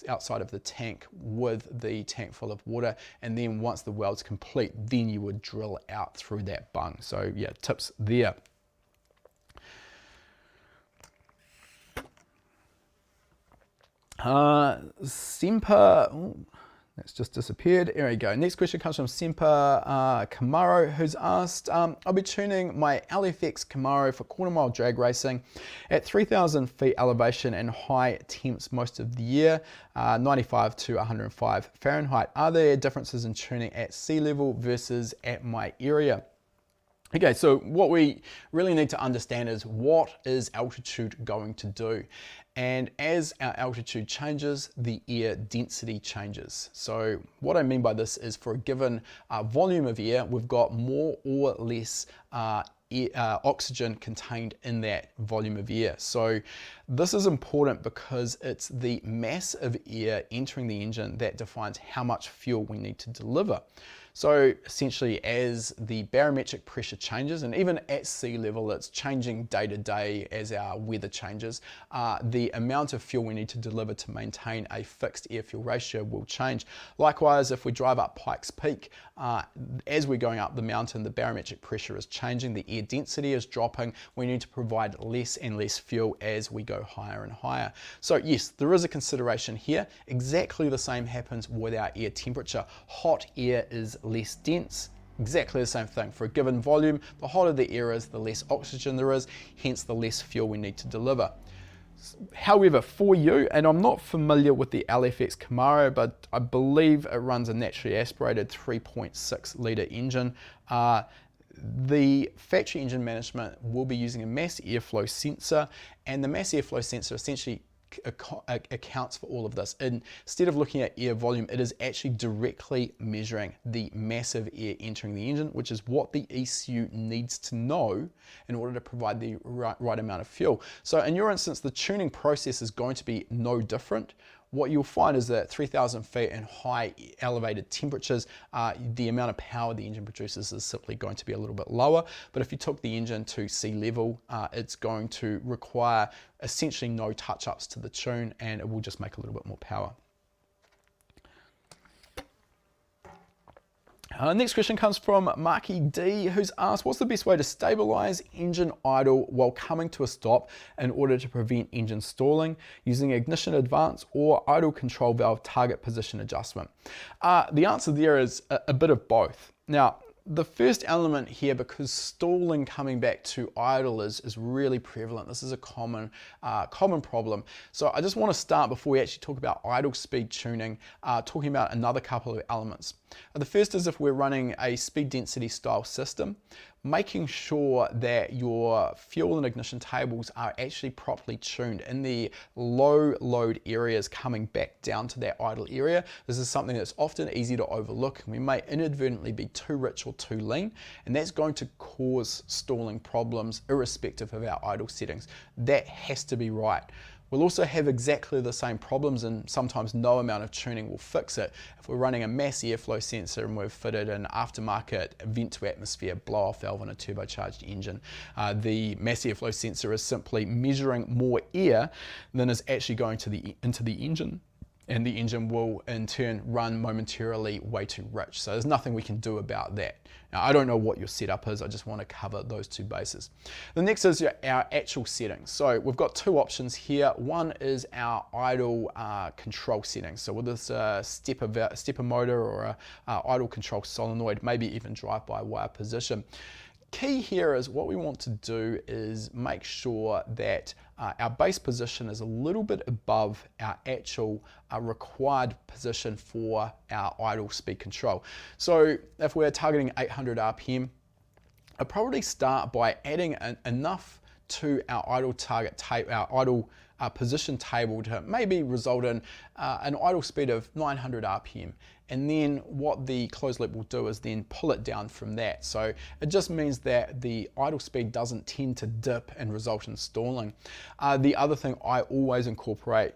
outside of the tank with the tank full of water, and then once the weld's complete, then you would drill out through that bung. So yeah, tips there. Semper, that's just disappeared. There we go. Next question comes from Semper Camaro, who's asked, I'll be tuning my LFX Camaro for quarter mile drag racing at 3,000 feet elevation and high temps most of the year, 95 to 105 Fahrenheit. Are there differences in tuning at sea level versus at my area? Okay, so what we really need to understand is what is altitude going to do? And as our altitude changes, the air density changes. So what I mean by this is for a given volume of air, we've got more or less oxygen contained in that volume of air. So this is important because it's the mass of air entering the engine that defines how much fuel we need to deliver. So essentially, as the barometric pressure changes, and even at sea level, it's changing day to day as our weather changes, the amount of fuel we need to deliver to maintain a fixed air-fuel ratio will change. Likewise, if we drive up Pikes Peak, as we're going up the mountain, the barometric pressure is changing, the air density is dropping, we need to provide less and less fuel as we go higher and higher. So yes, there is a consideration here. Exactly the same happens with our air temperature. Hot air is less dense, exactly the same thing. For a given volume, the hotter the air is, the less oxygen there is, hence the less fuel we need to deliver. However, for you, and I'm not familiar with the LFX Camaro, but I believe it runs a naturally aspirated 3.6 litre engine. The factory engine management will be using a mass airflow sensor, and the mass airflow sensor essentially accounts for all of this. Instead of looking at air volume, it is actually directly measuring the massive air entering the engine, which is what the ECU needs to know in order to provide the right amount of fuel. So in your instance, the tuning process is going to be no different. What you'll find is that 3,000 feet and high elevated temperatures, the amount of power the engine produces is simply going to be a little bit lower. But if you took the engine to sea level, it's going to require essentially no touch-ups to the tune, and it will just make a little bit more power. Next question comes from Marky D, who's asked, what's the best way to stabilize engine idle while coming to a stop in order to prevent engine stalling using ignition advance or idle control valve target position adjustment? The answer there is a bit of both. Now, the first element here, because stalling coming back to idle is really prevalent. This is a common problem. So I just want to start, before we actually talk about idle speed tuning, talking about another couple of elements. The first is if we're running a speed density style system, making sure that your fuel and ignition tables are actually properly tuned in the low load areas coming back down to that idle area. This is something that's often easy to overlook. We may inadvertently be too rich or too lean, and that's going to cause stalling problems irrespective of our idle settings. That has to be right. We'll also have exactly the same problems, and sometimes no amount of tuning will fix it. If we're running a mass airflow sensor and we've fitted an aftermarket vent to atmosphere blow-off valve on a turbocharged engine, the mass airflow sensor is simply measuring more air than is actually going into the engine, and the engine will in turn run momentarily way too rich. So there's nothing we can do about that. Now, I don't know what your setup is, I just want to cover those two bases. The next is our actual settings. So we've got two options here. One is our idle control settings. So with this stepper motor or a idle control solenoid, maybe even drive-by-wire position. Key here is what we want to do is make sure that our base position is a little bit above our actual required position for our idle speed control. So if we're targeting 800 RPM, I'd probably start by adding enough to our idle target our idle position table to maybe result in an idle speed of 900 RPM. And then what the closed loop will do is then pull it down from that. So it just means that the idle speed doesn't tend to dip and result in stalling. The other thing I always incorporate,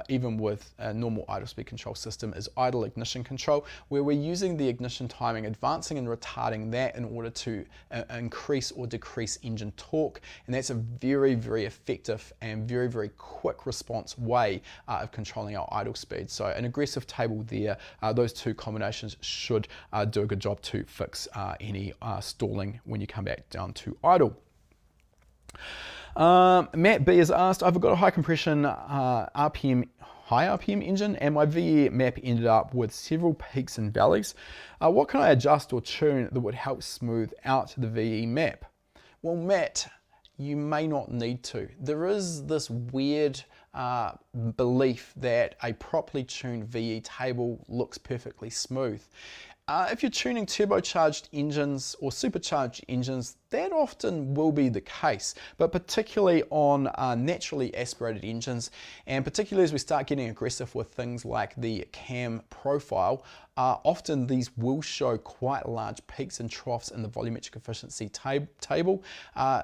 even with a normal idle speed control system, is idle ignition control, where we're using the ignition timing, advancing and retarding that in order to increase or decrease engine torque. And that's a very, very effective and very, very quick response way of controlling our idle speed. So an aggressive table there, those two combinations should do a good job to fix any stalling when you come back down to idle. Matt B has asked, I've got a high compression high RPM engine, and my VE map ended up with several peaks and valleys. What can I adjust or tune that would help smooth out the VE map? Well, Matt, you may not need to. There is this weird belief that a properly tuned VE table looks perfectly smooth. If you're tuning turbocharged engines or supercharged engines, that often will be the case, but particularly on naturally aspirated engines, and particularly as we start getting aggressive with things like the cam profile, often these will show quite large peaks and troughs in the volumetric efficiency table,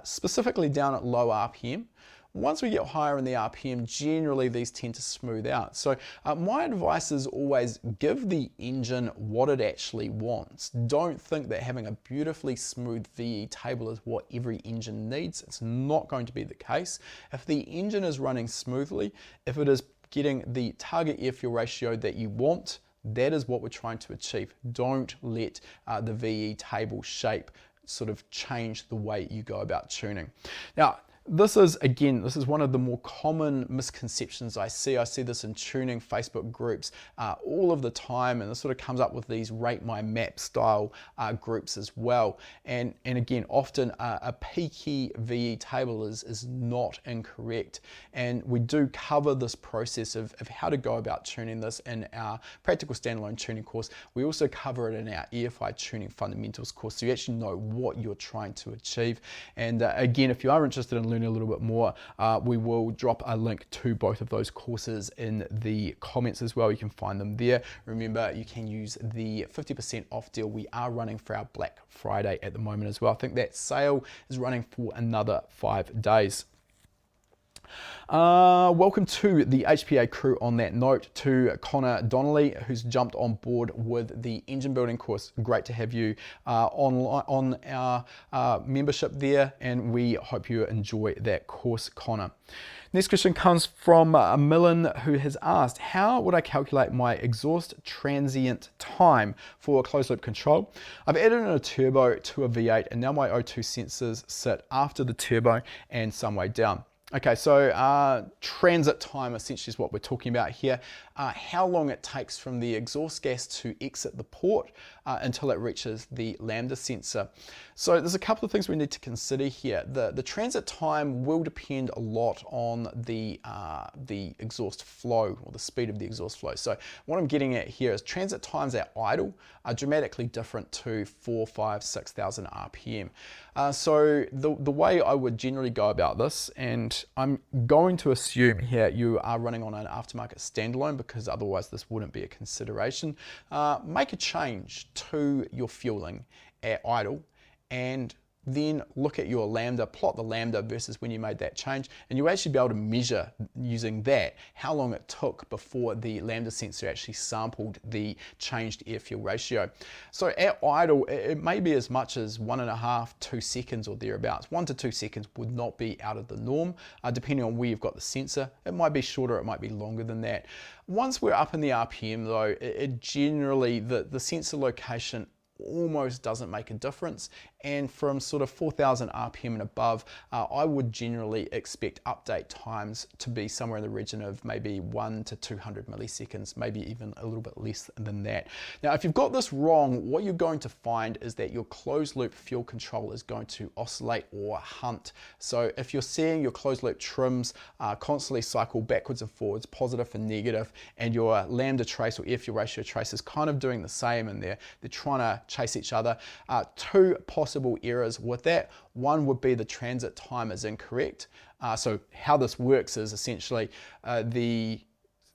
specifically down at low RPM. Once we get higher in the RPM, generally these tend to smooth out. So my advice is always give the engine what it actually wants. Don't think that having a beautifully smooth VE table is what every engine needs. It's not going to be the case. If the engine is running smoothly, if it is getting the target air-fuel ratio that you want, that is what we're trying to achieve. Don't let the VE table shape sort of change the way you go about tuning. Now, This is one of the more common misconceptions I see. I see this in tuning Facebook groups all of the time, and this sort of comes up with these rate my map style groups as well. And again, often a peaky VE table is not incorrect. And we do cover this process of how to go about tuning this in our practical standalone tuning course. We also cover it in our EFI Tuning Fundamentals course, so you actually know what you're trying to achieve. And again, if you are interested in learning a little bit more, we will drop a link to both of those courses in the comments as well. You can find them there. Remember, you can use the 50% off deal we are running for our Black Friday at the moment as well. I think that sale is running for another 5 days. Welcome to the HPA crew on that note, to Connor Donnelly, who's jumped on board with the engine building course. Great to have you on our membership there, and we hope you enjoy that course, Connor. Next question comes from Millen, who has asked, how would I calculate my exhaust transient time for closed loop control? I've added in a turbo to a V8, and now my O2 sensors sit after the turbo and some way down. Okay, so transit time essentially is what we're talking about here. How long it takes from the exhaust gas to exit the port until it reaches the lambda sensor. So there's a couple of things we need to consider here. The transit time will depend a lot on the exhaust flow, or the speed of the exhaust flow. So what I'm getting at here is transit times at idle are dramatically different to 4, 5, 6,000 RPM. So the way I would generally go about this, and I'm going to assume here you are running on an aftermarket standalone, because otherwise this wouldn't be a consideration, make a change to your fueling at idle, and then look at your lambda, plot the lambda versus when you made that change, and you'll actually be able to measure using that how long it took before the lambda sensor actually sampled the changed air fuel ratio. So at idle, it may be as much as 1.5 to 2 seconds or thereabouts. 1 to 2 seconds would not be out of the norm, depending on where you've got the sensor. It might be shorter, it might be longer than that. Once we're up in the RPM though, it generally, the sensor location almost doesn't make a difference, and from sort of 4,000 RPM and above, I would generally expect update times to be somewhere in the region of maybe 1 to 200 milliseconds, maybe even a little bit less than that. Now, if you've got this wrong, what you're going to find is that your closed loop fuel control is going to oscillate or hunt. So if you're seeing your closed loop trims constantly cycle backwards and forwards, positive and negative, and your lambda trace or air fuel ratio trace is kind of doing the same, and they're trying to chase each other, two possible errors with that. One would be the transit time is incorrect. So how this works is essentially the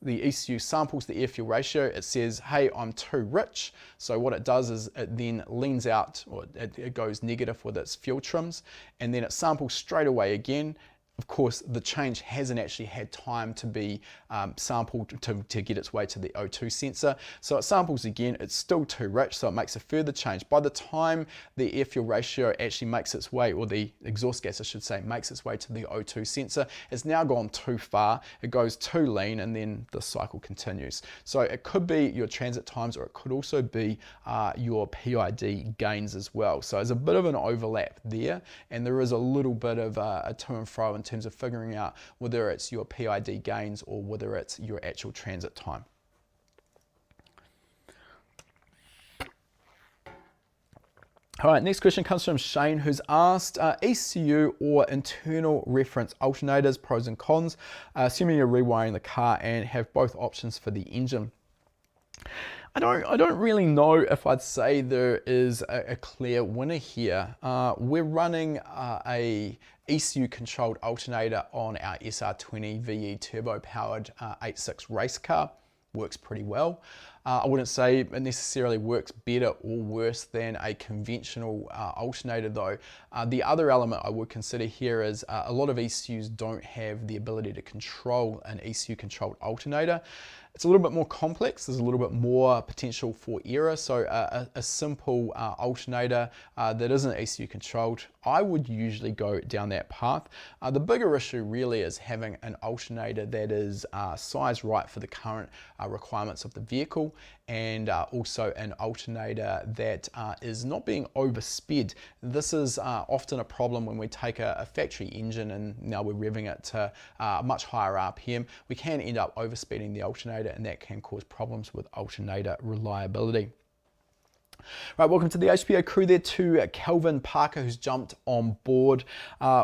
ECU samples the air fuel ratio. It says, hey, I'm too rich. So what it does is it then leans out, or it goes negative with its fuel trims, and then it samples straight away again. Of course, the change hasn't actually had time to be sampled to get its way to the O2 sensor. So it samples again, it's still too rich, so it makes a further change. By the time the air fuel ratio actually makes its way, or the exhaust gas I should say, makes its way to the O2 sensor, it's now gone too far, it goes too lean, and then the cycle continues. So it could be your transit times, or it could also be your PID gains as well. So there's a bit of an overlap there, and there is a little bit of a to and fro in terms of figuring out whether it's your PID gains or whether it's your actual transit time. All right, next question comes from Shane, who's asked ECU or internal reference alternators, pros and cons, assuming you're rewiring the car and have both options for the engine. I don't really know if I'd say there is a clear winner here. We're running a ECU controlled alternator on our SR20 VE turbo powered 8.6 race car. Works pretty well. I wouldn't say it necessarily works better or worse than a conventional alternator though. The other element I would consider here is a lot of ECUs don't have the ability to control an ECU controlled alternator. It's a little bit more complex, there's a little bit more potential for error, so a simple alternator that isn't ECU controlled, I would usually go down that path. The bigger issue really is having an alternator that is sized right for the current requirements of the vehicle. and also an alternator that is not being oversped. This is often a problem when we take a factory engine and now we're revving it to much higher RPM. We can end up overspeeding the alternator, and that can cause problems with alternator reliability. Right, welcome to the HPA crew there, to Calvin Parker who's jumped on board.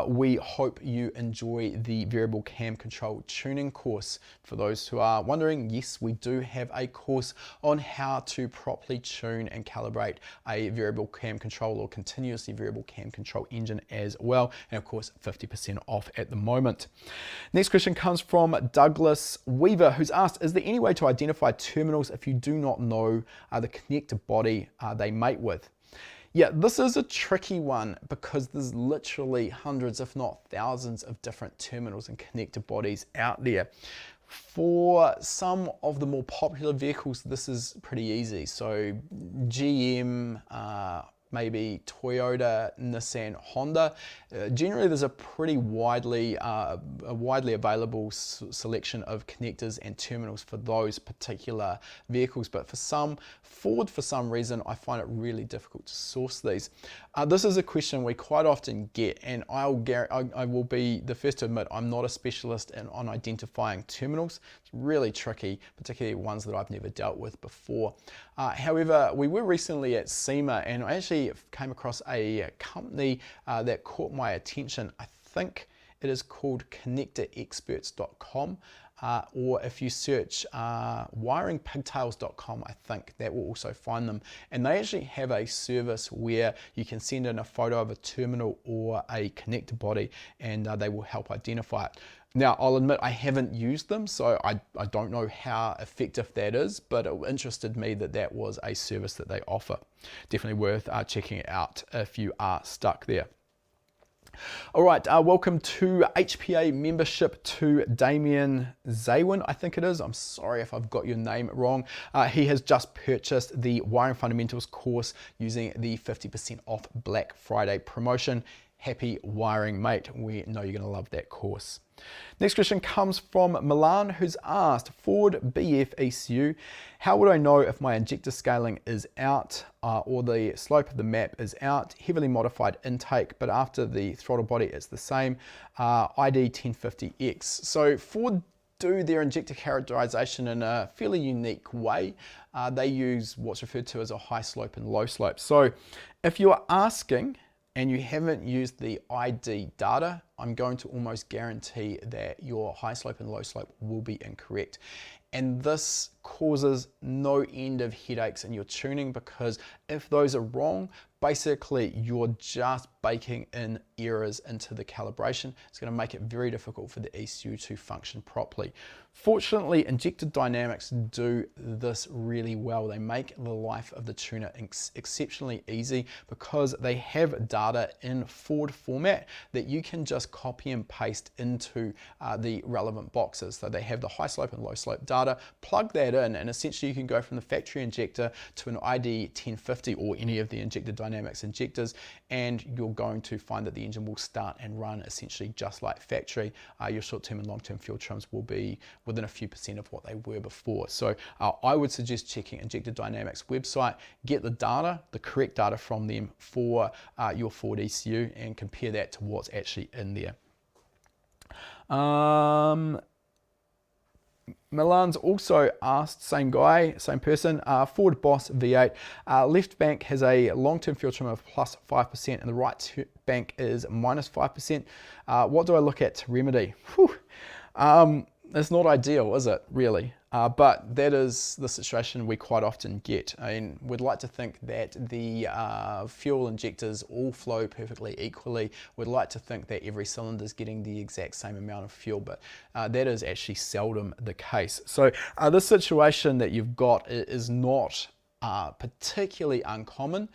We hope you enjoy the variable cam control tuning course. For those who are wondering, yes, we do have a course on how to properly tune and calibrate a variable cam control or continuously variable cam control engine as well. And of course, 50% off at the moment. Next question comes from Douglas Weaver, who's asked, is there any way to identify terminals if you do not know the connector body they mate with? Yeah, this is a tricky one because there's literally hundreds, if not thousands, of different terminals and connector bodies out there. For some of the more popular vehicles, this is pretty easy. So GM, maybe Toyota, Nissan, Honda. Generally, there's a pretty widely available selection of connectors and terminals for those particular vehicles. But for some, Ford, for some reason, I find it really difficult to source these. This is a question we quite often get, and I will be the first to admit I'm not a specialist on identifying terminals. It's really tricky, particularly ones that I've never dealt with before. However, we were recently at SEMA, and I actually came across a company that caught my attention. I think it is called connectorexperts.com, or if you search wiringpigtails.com, I think that will also find them. And they actually have a service where you can send in a photo of a terminal or a connector body, and they will help identify it. Now, I'll admit I haven't used them, so I don't know how effective that is, but it interested me that that was a service that they offer. Definitely worth checking it out if you are stuck there. All right, welcome to HPA membership to Damien Zaywin, I think it is. I'm sorry if I've got your name wrong. He has just purchased the Wiring Fundamentals course using the 50% off Black Friday promotion. Happy wiring, mate. We know you're going to love that course. Next question comes from Milan, who's asked, Ford BF ECU, how would I know if my injector scaling is out or the slope of the map is out? Heavily modified intake, but after the throttle body it's the same. ID 1050X. So Ford do their injector characterization in a fairly unique way. They use what's referred to as a high slope and low slope. So if you're asking and you haven't used the ID data, I'm going to almost guarantee that your high slope and low slope will be incorrect. And this causes no end of headaches in your tuning, because if those are wrong, basically you're just baking in errors into the calibration. It's going to make it very difficult for the ECU to function properly. Fortunately, Injector Dynamics do this really well. They make the life of the tuner exceptionally easy because they have data in Ford format that you can just copy and paste into the relevant boxes. So they have the high slope and low slope data, plug that in, and essentially you can go from the factory injector to an ID 1050 or any of the Injector Dynamics injectors, and you're going to find that the engine will start and run essentially just like factory. Your short-term and long-term fuel trims will be within a few percent of what they were before. So I would suggest checking Injector Dynamics website, get the data, the correct data from them for your Ford ECU, and compare that to what's actually in there. Milan's also asked, same guy, same person, Ford Boss V8, left bank has a long-term fuel trim of plus 5% and the right bank is minus 5%. What do I look at to remedy? It's not ideal, is it, really? But that is the situation we quite often get. I mean, we'd like to think that the fuel injectors all flow perfectly equally. We'd like to think that every cylinder is getting the exact same amount of fuel, but that is actually seldom the case. So this situation that you've got is not particularly uncommon.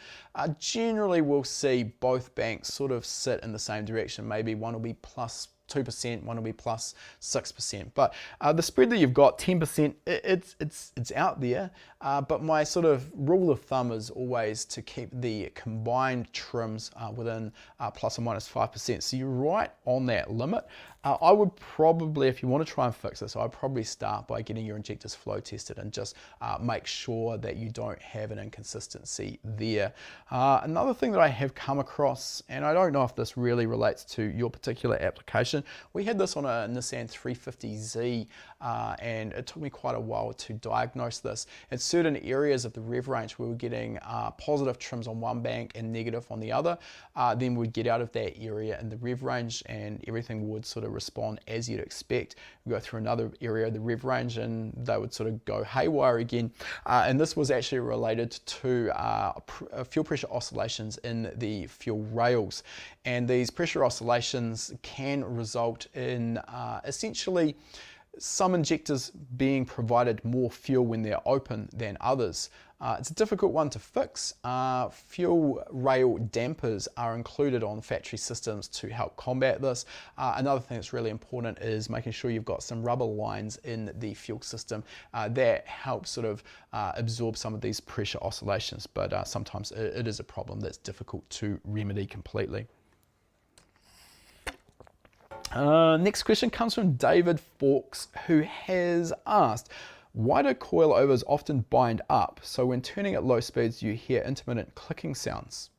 Generally, we'll see both banks sort of sit in the same direction. Maybe one will be plus 2%, one will be plus 6%. But the spread that you've got, 10%, it's out there. But my sort of rule of thumb is always to keep the combined trims within plus or minus 5%. So you're right on that limit. I would probably, if you want to try and fix this, I'd probably start by getting your injectors flow tested and just make sure that you don't have an inconsistency there. Another thing that I have come across, and I don't know if this really relates to your particular application, we had this on a Nissan 350Z and it took me quite a while to diagnose this. In certain areas of the rev range we were getting positive trims on one bank and negative on the other. Then we'd get out of that area in the rev range and everything would sort of respond as you'd expect. We go through another area of the rev range and they would sort of go haywire again. And this was actually related to fuel pressure oscillations in the fuel rails. And these pressure oscillations can result in essentially some injectors being provided more fuel when they're open than others. It's a difficult one to fix. Fuel rail dampers are included on factory systems to help combat this. Another thing that's really important is making sure you've got some rubber lines in the fuel system that help sort of absorb some of these pressure oscillations, but sometimes it is a problem that's difficult to remedy completely. Next question comes from David Fawkes, who has asked, why do coilovers often bind up so when turning at low speeds you hear intermittent clicking sounds?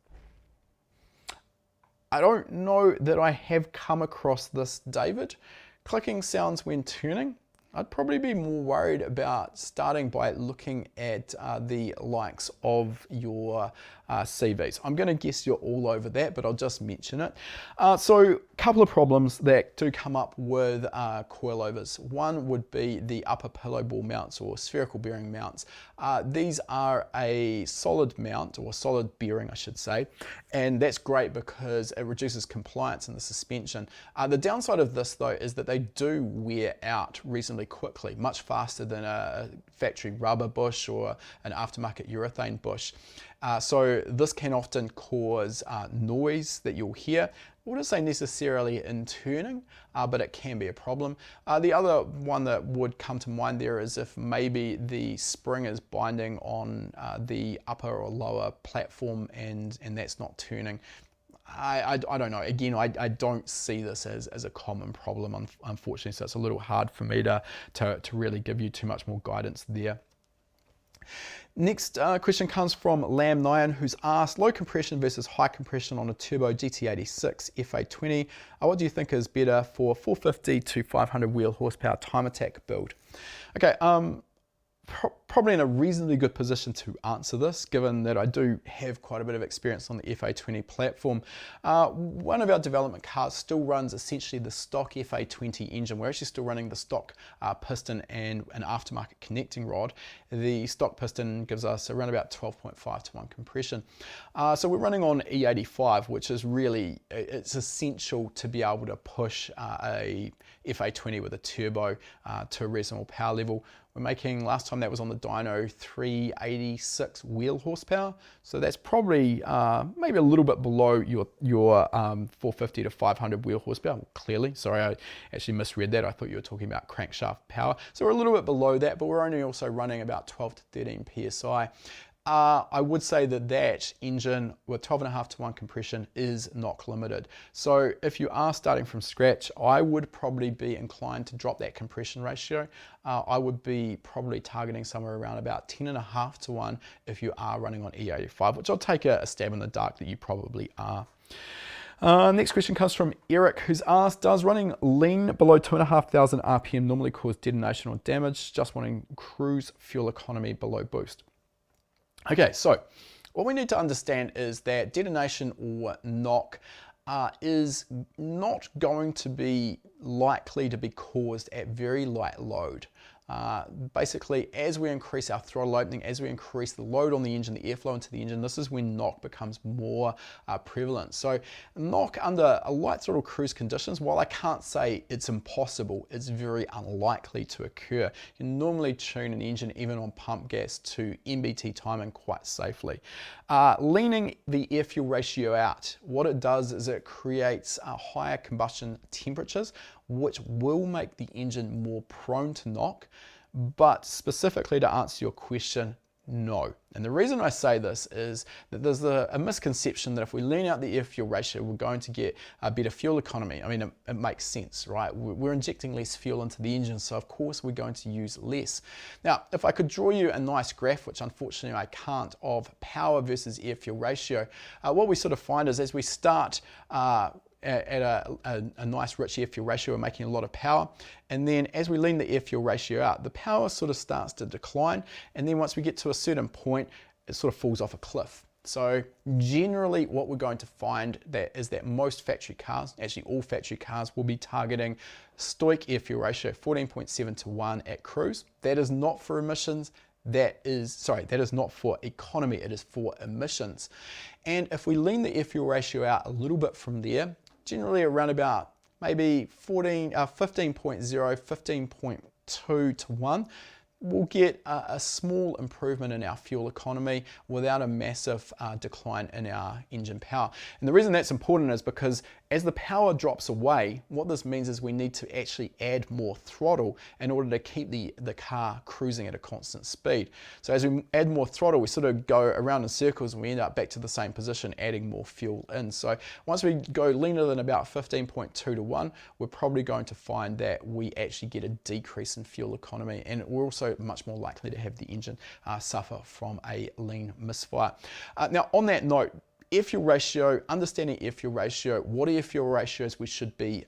I don't know that I have come across this, David. Clicking sounds when turning? I'd probably be more worried about starting by looking at the likes of your CVs. I'm going to guess you're all over that, but I'll just mention it. So a couple of problems that do come up with coilovers. One would be the upper pillow ball mounts or spherical bearing mounts. These are a solid mount, or solid bearing I should say, and that's great because it reduces compliance in the suspension. The downside of this though is that they do wear out reasonably quickly, much faster than a factory rubber bush or an aftermarket urethane bush. So this can often cause noise that you'll hear. I wouldn't say necessarily in turning, but it can be a problem. The other one that would come to mind there is if maybe the spring is binding on the upper or lower platform and that's not turning. I don't know. Again, I don't see this as a common problem, unfortunately, so it's a little hard for me to really give you too much more guidance there. Next question comes from Lam Nyan, who's asked, low compression versus high compression on a turbo GT86 FA20. What do you think is better for 450 to 500 wheel horsepower time attack build? Okay, probably in a reasonably good position to answer this, given that I do have quite a bit of experience on the FA20 platform. One of our development cars still runs essentially the stock FA20 engine. We're actually still running the stock piston and an aftermarket connecting rod. The stock piston gives us around about 12.5 to 1 compression. So we're running on E85, which is really, it's essential to be able to push a FA20 with a turbo to a reasonable power level. We're making, last time that was on the Dyno, 386 wheel horsepower. So that's probably maybe a little bit below your 450 to 500 wheel horsepower. Clearly, sorry, I actually misread that. I thought you were talking about crankshaft power. So we're a little bit below that, but we're only also running about 12 to 13 PSI. I would say that engine with 12.5 to 1 compression is knock limited. So if you are starting from scratch, I would probably be inclined to drop that compression ratio. I would be probably targeting somewhere around about 10.5 to 1 if you are running on E85, which I'll take a stab in the dark that you probably are. Next question comes from Eric, who's asked, does running lean below 2,500 RPM normally cause detonation or damage? Just wanting cruise fuel economy below boost. Okay, so what we need to understand is that detonation or knock is not going to be likely to be caused at very light load. Basically, as we increase our throttle opening, as we increase the load on the engine, the airflow into the engine, this is when knock becomes more prevalent. So knock under a light throttle cruise conditions, while I can't say it's impossible, it's very unlikely to occur. You can normally tune an engine even on pump gas to MBT timing quite safely. Leaning the air fuel ratio out, what it does is it creates higher combustion temperatures, which will make the engine more prone to knock. But specifically to answer your question, No. And the reason I say this is that there's a misconception that if we lean out the air-fuel ratio, we're going to get a better fuel economy. I mean, it makes sense, right? We're injecting less fuel into the engine, so of course we're going to use less. Now, if I could draw you a nice graph, which unfortunately I can't, of power versus air-fuel ratio, what we sort of find is as we start at a nice rich air-fuel ratio, we're making a lot of power, and then as we lean the air-fuel ratio out, the power sort of starts to decline, and then once we get to a certain point, it sort of falls off a cliff. So generally what we're going to find is that most factory cars, actually all factory cars, will be targeting stoic air-fuel ratio 14.7 to 1 at cruise. That is not for emissions. That is not for economy, it is for emissions. And if we lean the air-fuel ratio out a little bit from there, generally around about maybe 15.0, 15.2 to 1, we'll get a small improvement in our fuel economy without a massive decline in our engine power. And the reason that's important is because as the power drops away, what this means is we need to actually add more throttle in order to keep the car cruising at a constant speed. So as we add more throttle, we sort of go around in circles and we end up back to the same position, adding more fuel in. So once we go leaner than about 15.2 to 1, we're probably going to find that we actually get a decrease in fuel economy, and we're also much more likely to have the engine suffer from a lean misfire. Now on that note, air-fuel ratio, understanding air-fuel ratio, what air-fuel ratios we should be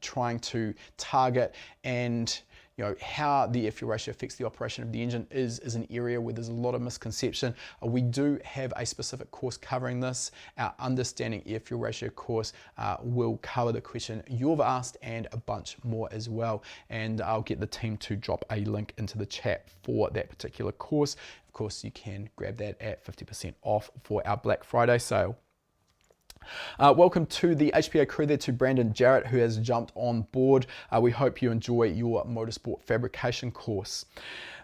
trying to target, and how the air-fuel ratio affects the operation of the engine is an area where there's a lot of misconception. We do have a specific course covering this. Our Understanding Air-Fuel Ratio course will cover the question you've asked and a bunch more as well. And I'll get the team to drop a link into the chat for that particular course. Of course, you can grab that at 50% off for our Black Friday sale. Welcome to the HPA crew there, to Brandon Jarrett, who has jumped on board. We hope you enjoy your motorsport fabrication course.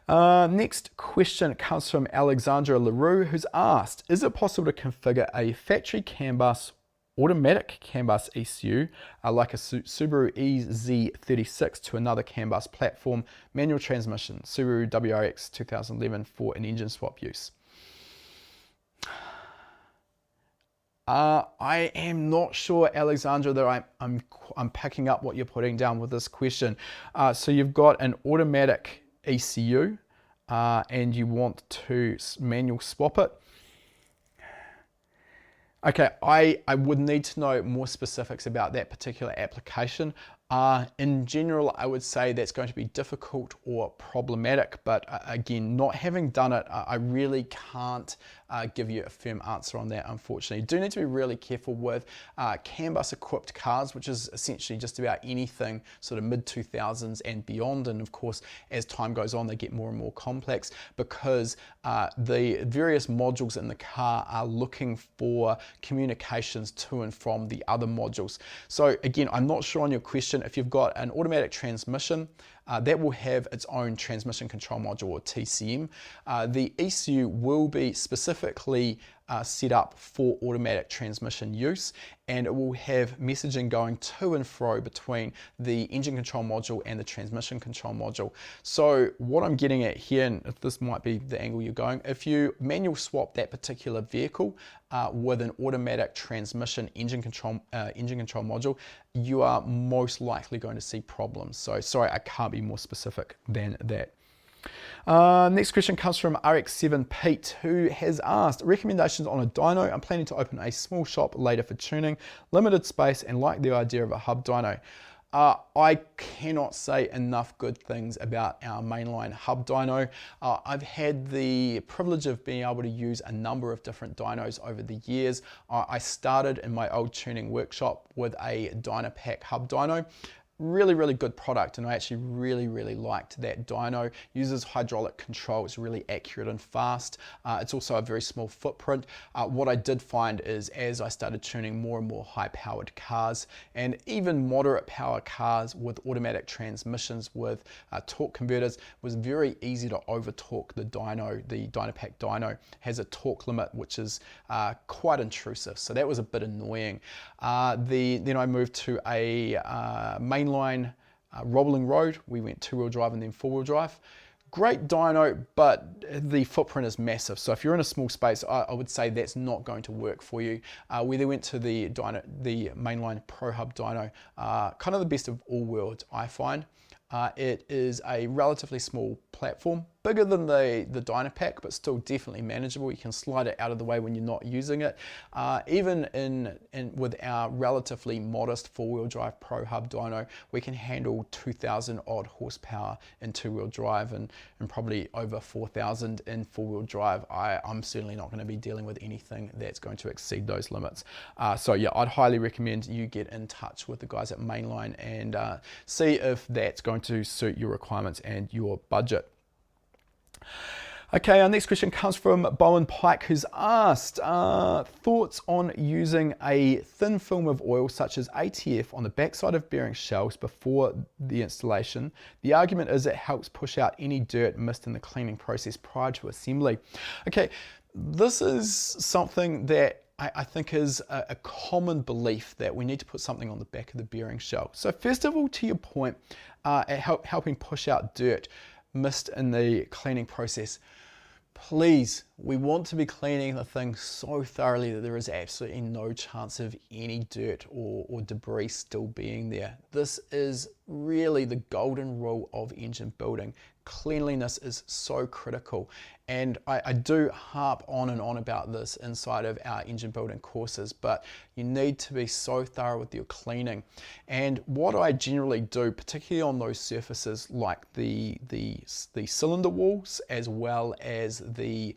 Next question comes from Alexandra LaRue, who's asked, is it possible to configure a factory CAN bus, automatic CAN bus ECU, like a Subaru EZ36 to another CAN bus platform, manual transmission, Subaru WRX 2011 for an engine swap use? I am not sure, Alexandra, that I'm picking up what you're putting down with this question. So you've got an automatic ECU and you want to manual swap it. Okay, I would need to know more specifics about that particular application. In general, I would say that's going to be difficult or problematic, but again, not having done it, I really can't give you a firm answer on that, unfortunately. You do need to be really careful with CAN bus equipped cars, which is essentially just about anything sort of mid-2000s and beyond. And of course, as time goes on, they get more and more complex because the various modules in the car are looking for communications to and from the other modules. So again, I'm not sure on your question. If you've got an automatic transmission, that will have its own transmission control module, or TCM. The ECU will be specifically set up for automatic transmission use, and it will have messaging going to and fro between the engine control module and the transmission control module. So what I'm getting at here, and if this might be the angle you're going, if you manual swap that particular vehicle with an automatic transmission engine control module, you are most likely going to see problems. So sorry, I can't be more specific than that. Next question comes from RX7 Pete, who has asked, recommendations on a dyno. I'm planning to open a small shop later for tuning, limited space, and like the idea of a hub dyno. I cannot say enough good things about our mainline hub dyno. I've had the privilege of being able to use a number of different dynos over the years. I started in my old tuning workshop with a Dynapack hub dyno. Really, really good product, and I actually really liked that dyno. Uses hydraulic control, it's really accurate and fast. It's also a very small footprint. What I did find is as I started tuning more and more high-powered cars, and even moderate power cars with automatic transmissions with torque converters, it was very easy to over-torque the dyno. The Dynapack dyno has a torque limit which is quite intrusive, so that was a bit annoying. Then I moved to a mainline rolling road. We went two-wheel drive and then four-wheel drive. great dyno, but the footprint is massive. So if you're in a small space, I would say that's not going to work for you. We then went to the mainline Pro Hub dyno, kind of the best of all worlds, I find. It is a relatively small platform, bigger than the Dynapack, but still definitely manageable. You can slide it out of the way when you're not using it. Even with our relatively modest four-wheel drive Pro Hub dyno, we can handle 2,000 odd horsepower in two-wheel drive and probably over 4,000 in four-wheel drive. I'm certainly not going to be dealing with anything that's going to exceed those limits. So yeah, I'd highly recommend you get in touch with the guys at Mainline and see if that's going to suit your requirements and your budget. Okay, our next question comes from Bowen Pike, who's asked thoughts on using a thin film of oil such as ATF on the backside of bearing shells before the installation. The argument is it helps push out any dirt missed in the cleaning process prior to assembly. Okay, this is something that I think is a common belief that we need to put something on the back of the bearing shell. So first of all, to your point, helping push out dirt missed in the cleaning process, please, we want to be cleaning the thing so thoroughly that there is absolutely no chance of any dirt or debris still being there. This is really the golden rule of engine building. Cleanliness is so critical, and I do harp on and on about this inside of our engine building courses, but you need to be so thorough with your cleaning. And what I generally do, particularly on those surfaces like the cylinder walls, as well as the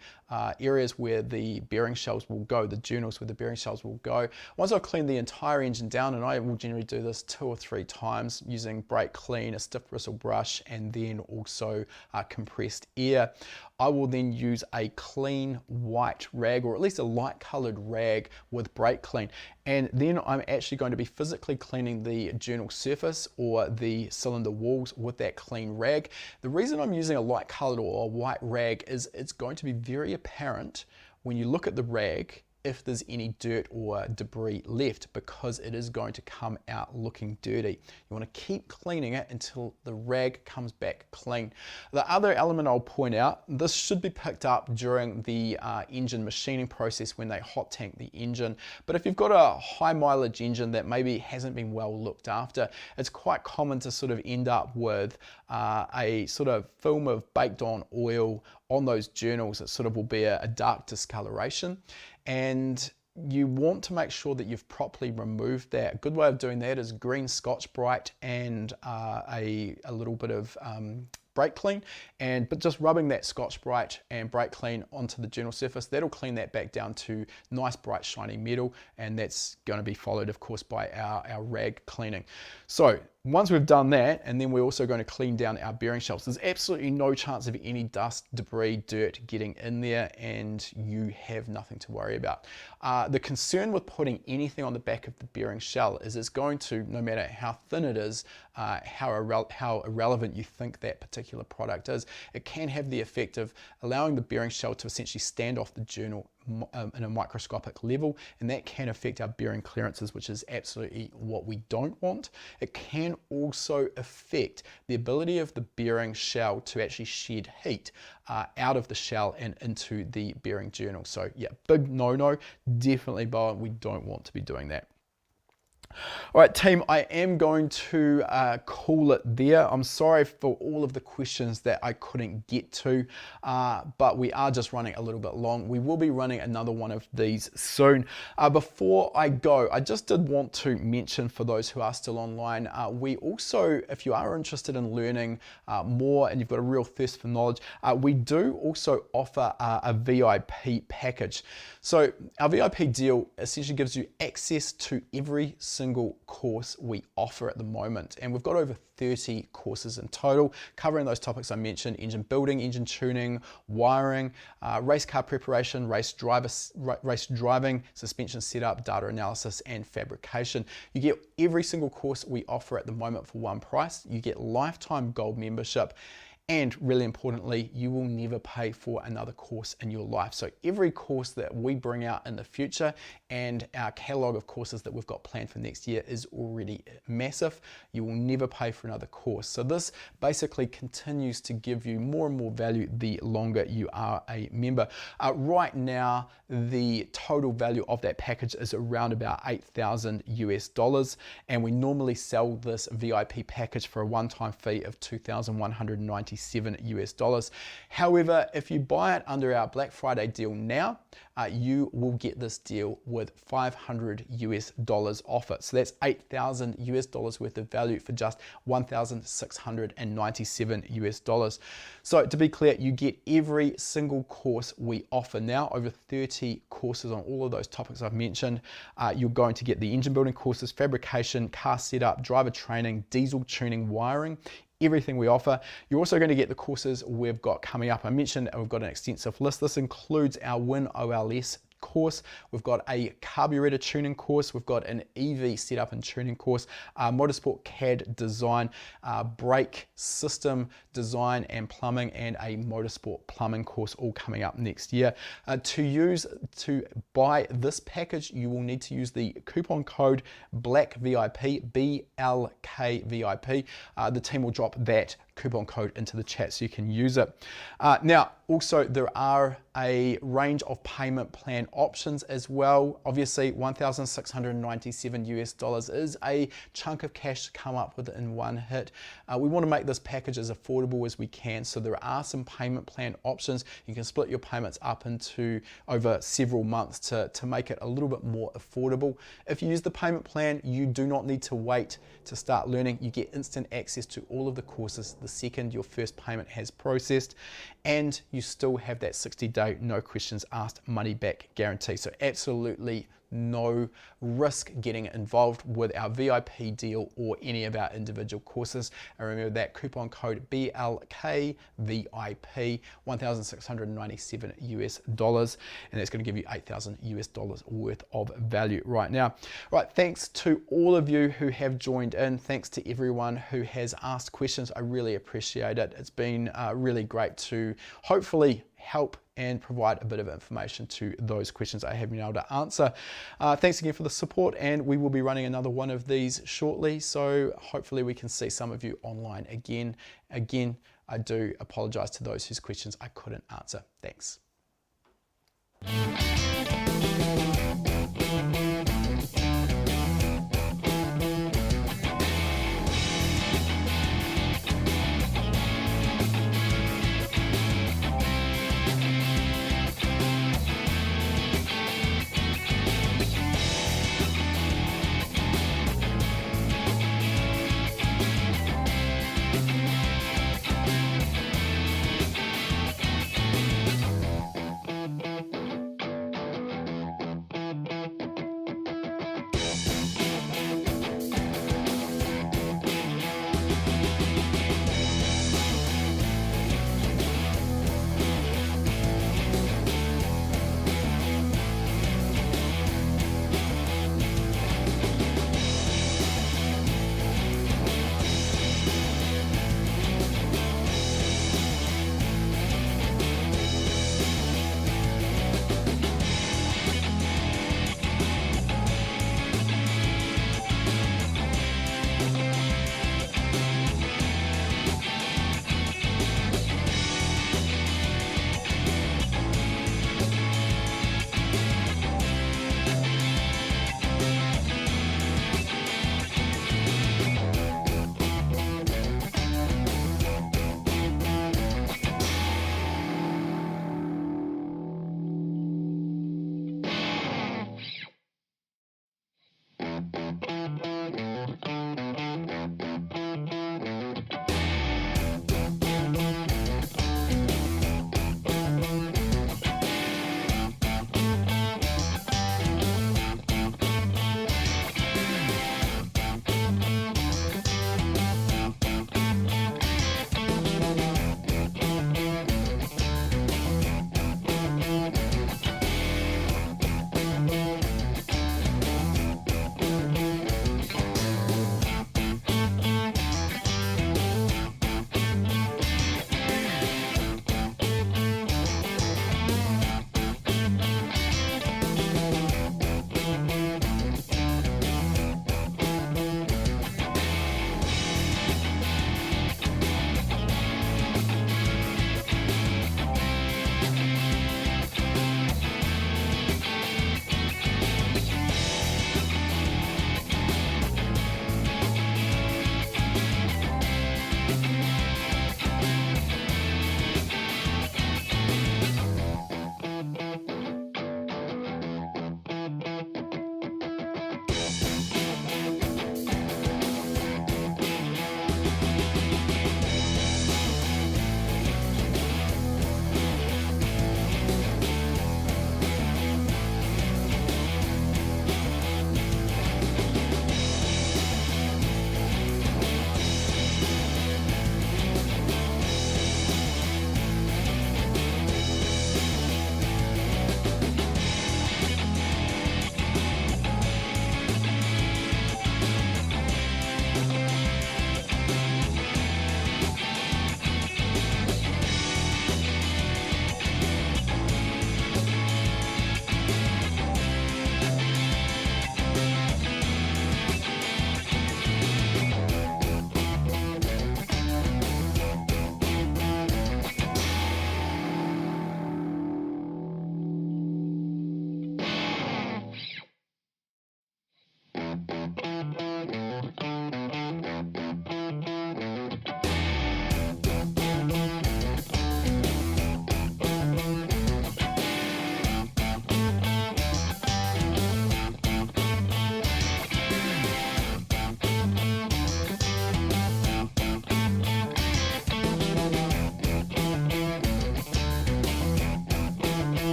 areas where the bearing shells will go, the journals where the bearing shells will go, once I've cleaned the entire engine down, and I will generally do this 2 or 3 times using brake clean, a stiff bristle brush, and then also compressed air, I will then use a clean white rag, or at least a light colored rag with brake clean. And then I'm actually going to be physically cleaning the journal surface or the cylinder walls with that clean rag. The reason I'm using a light colored or a white rag is it's going to be very apparent when you look at the rag if there's any dirt or debris left, because it is going to come out looking dirty. You want to keep cleaning it until the rag comes back clean. The other element I'll point out, this should be picked up during the engine machining process when they hot tank the engine, but if you've got a high mileage engine that maybe hasn't been well looked after, it's quite common to sort of end up with a sort of film of baked on oil on those journals. That sort of will be a dark discoloration, and you want to make sure that you've properly removed that. A good way of doing that is green Scotch-Brite and a little bit of brake clean, but just rubbing that Scotch-Brite and brake clean onto the journal surface, that'll clean that back down to nice bright shiny metal, and that's going to be followed of course by our rag cleaning. So once we've done that, and then we're also going to clean down our bearing shells, there's absolutely no chance of any dust, debris, dirt getting in there, and you have nothing to worry about. The concern with putting anything on the back of the bearing shell is it's going to, no matter how thin it is, how irrelevant you think that particular product is, it can have the effect of allowing the bearing shell to essentially stand off the journal in a microscopic level, and that can affect our bearing clearances, which is absolutely what we don't want. It can also affect the ability of the bearing shell to actually shed heat out of the shell and into the bearing journal. So yeah, big no-no, definitely, Bowen, we don't want to be doing that. All right, team, I am going to call it there. I'm sorry for all of the questions that I couldn't get to, but we are just running a little bit long. We will be running another one of these soon. Before I go, I just did want to mention, for those who are still online, we also, if you are interested in learning more and you've got a real thirst for knowledge, we do also offer a VIP package. So our VIP deal essentially gives you access to every single course we offer at the moment, and we've got over 30 courses in total covering those topics I mentioned: engine building, engine tuning, wiring, race car preparation, race driving, suspension setup, data analysis, and fabrication. You get every single course we offer at the moment for one price. You get lifetime gold membership, And really importantly, you will never pay for another course in your life. So every course that we bring out in the future and our catalog of courses that we've got planned for next year is already massive. You will never pay for another course. So this basically continues to give you more and more value the longer you are a member. Right now, the total value of that package is around about $8,000 US, and we normally sell this VIP package for a one-time fee of $2,197 US. However, if you buy it under our Black Friday deal now, you will get this deal with $500 US off it. So that's $8,000 US worth of value for just $1,697 US. So to be clear, you get every single course we offer now, over 30 courses on all of those topics I've mentioned. You're going to get the engine building courses, fabrication, car setup, driver training, diesel tuning, wiring, everything we offer. You're also going to get the courses we've got coming up. I mentioned we've got an extensive list. This includes our WinOLS course, we've got a carburetor tuning course, we've got an EV setup and tuning course, motorsport CAD design, brake system design and plumbing, and a motorsport plumbing course all coming up next year. To buy this package, you will need to use the coupon code BLACKVIP, BLKVIP. The team will drop that coupon code into the chat so you can use it. Now, also there are a range of payment plan options as well. Obviously, $1,697 US is a chunk of cash to come up with in one hit. We want to make this package as affordable as we can, so there are some payment plan options. You can split your payments up into over several months to make it a little bit more affordable. If you use the payment plan, you do not need to wait to start learning. You get instant access to all of the courses the second your first payment has processed, and you still have that 60-day no questions asked money back guarantee. So absolutely no risk getting involved with our VIP deal or any of our individual courses. And remember that coupon code BLKVIP, $1,697 US, and that's going to give you $8,000 US worth of value right now. Right, thanks to all of you who have joined in. Thanks to everyone who has asked questions. I really appreciate it. It's been really great to hopefully help and provide a bit of information to those questions I have been able to answer. Thanks again for the support, and we will be running another one of these shortly, so hopefully we can see some of you online again. Again, I do apologize to those whose questions I couldn't answer. Thanks.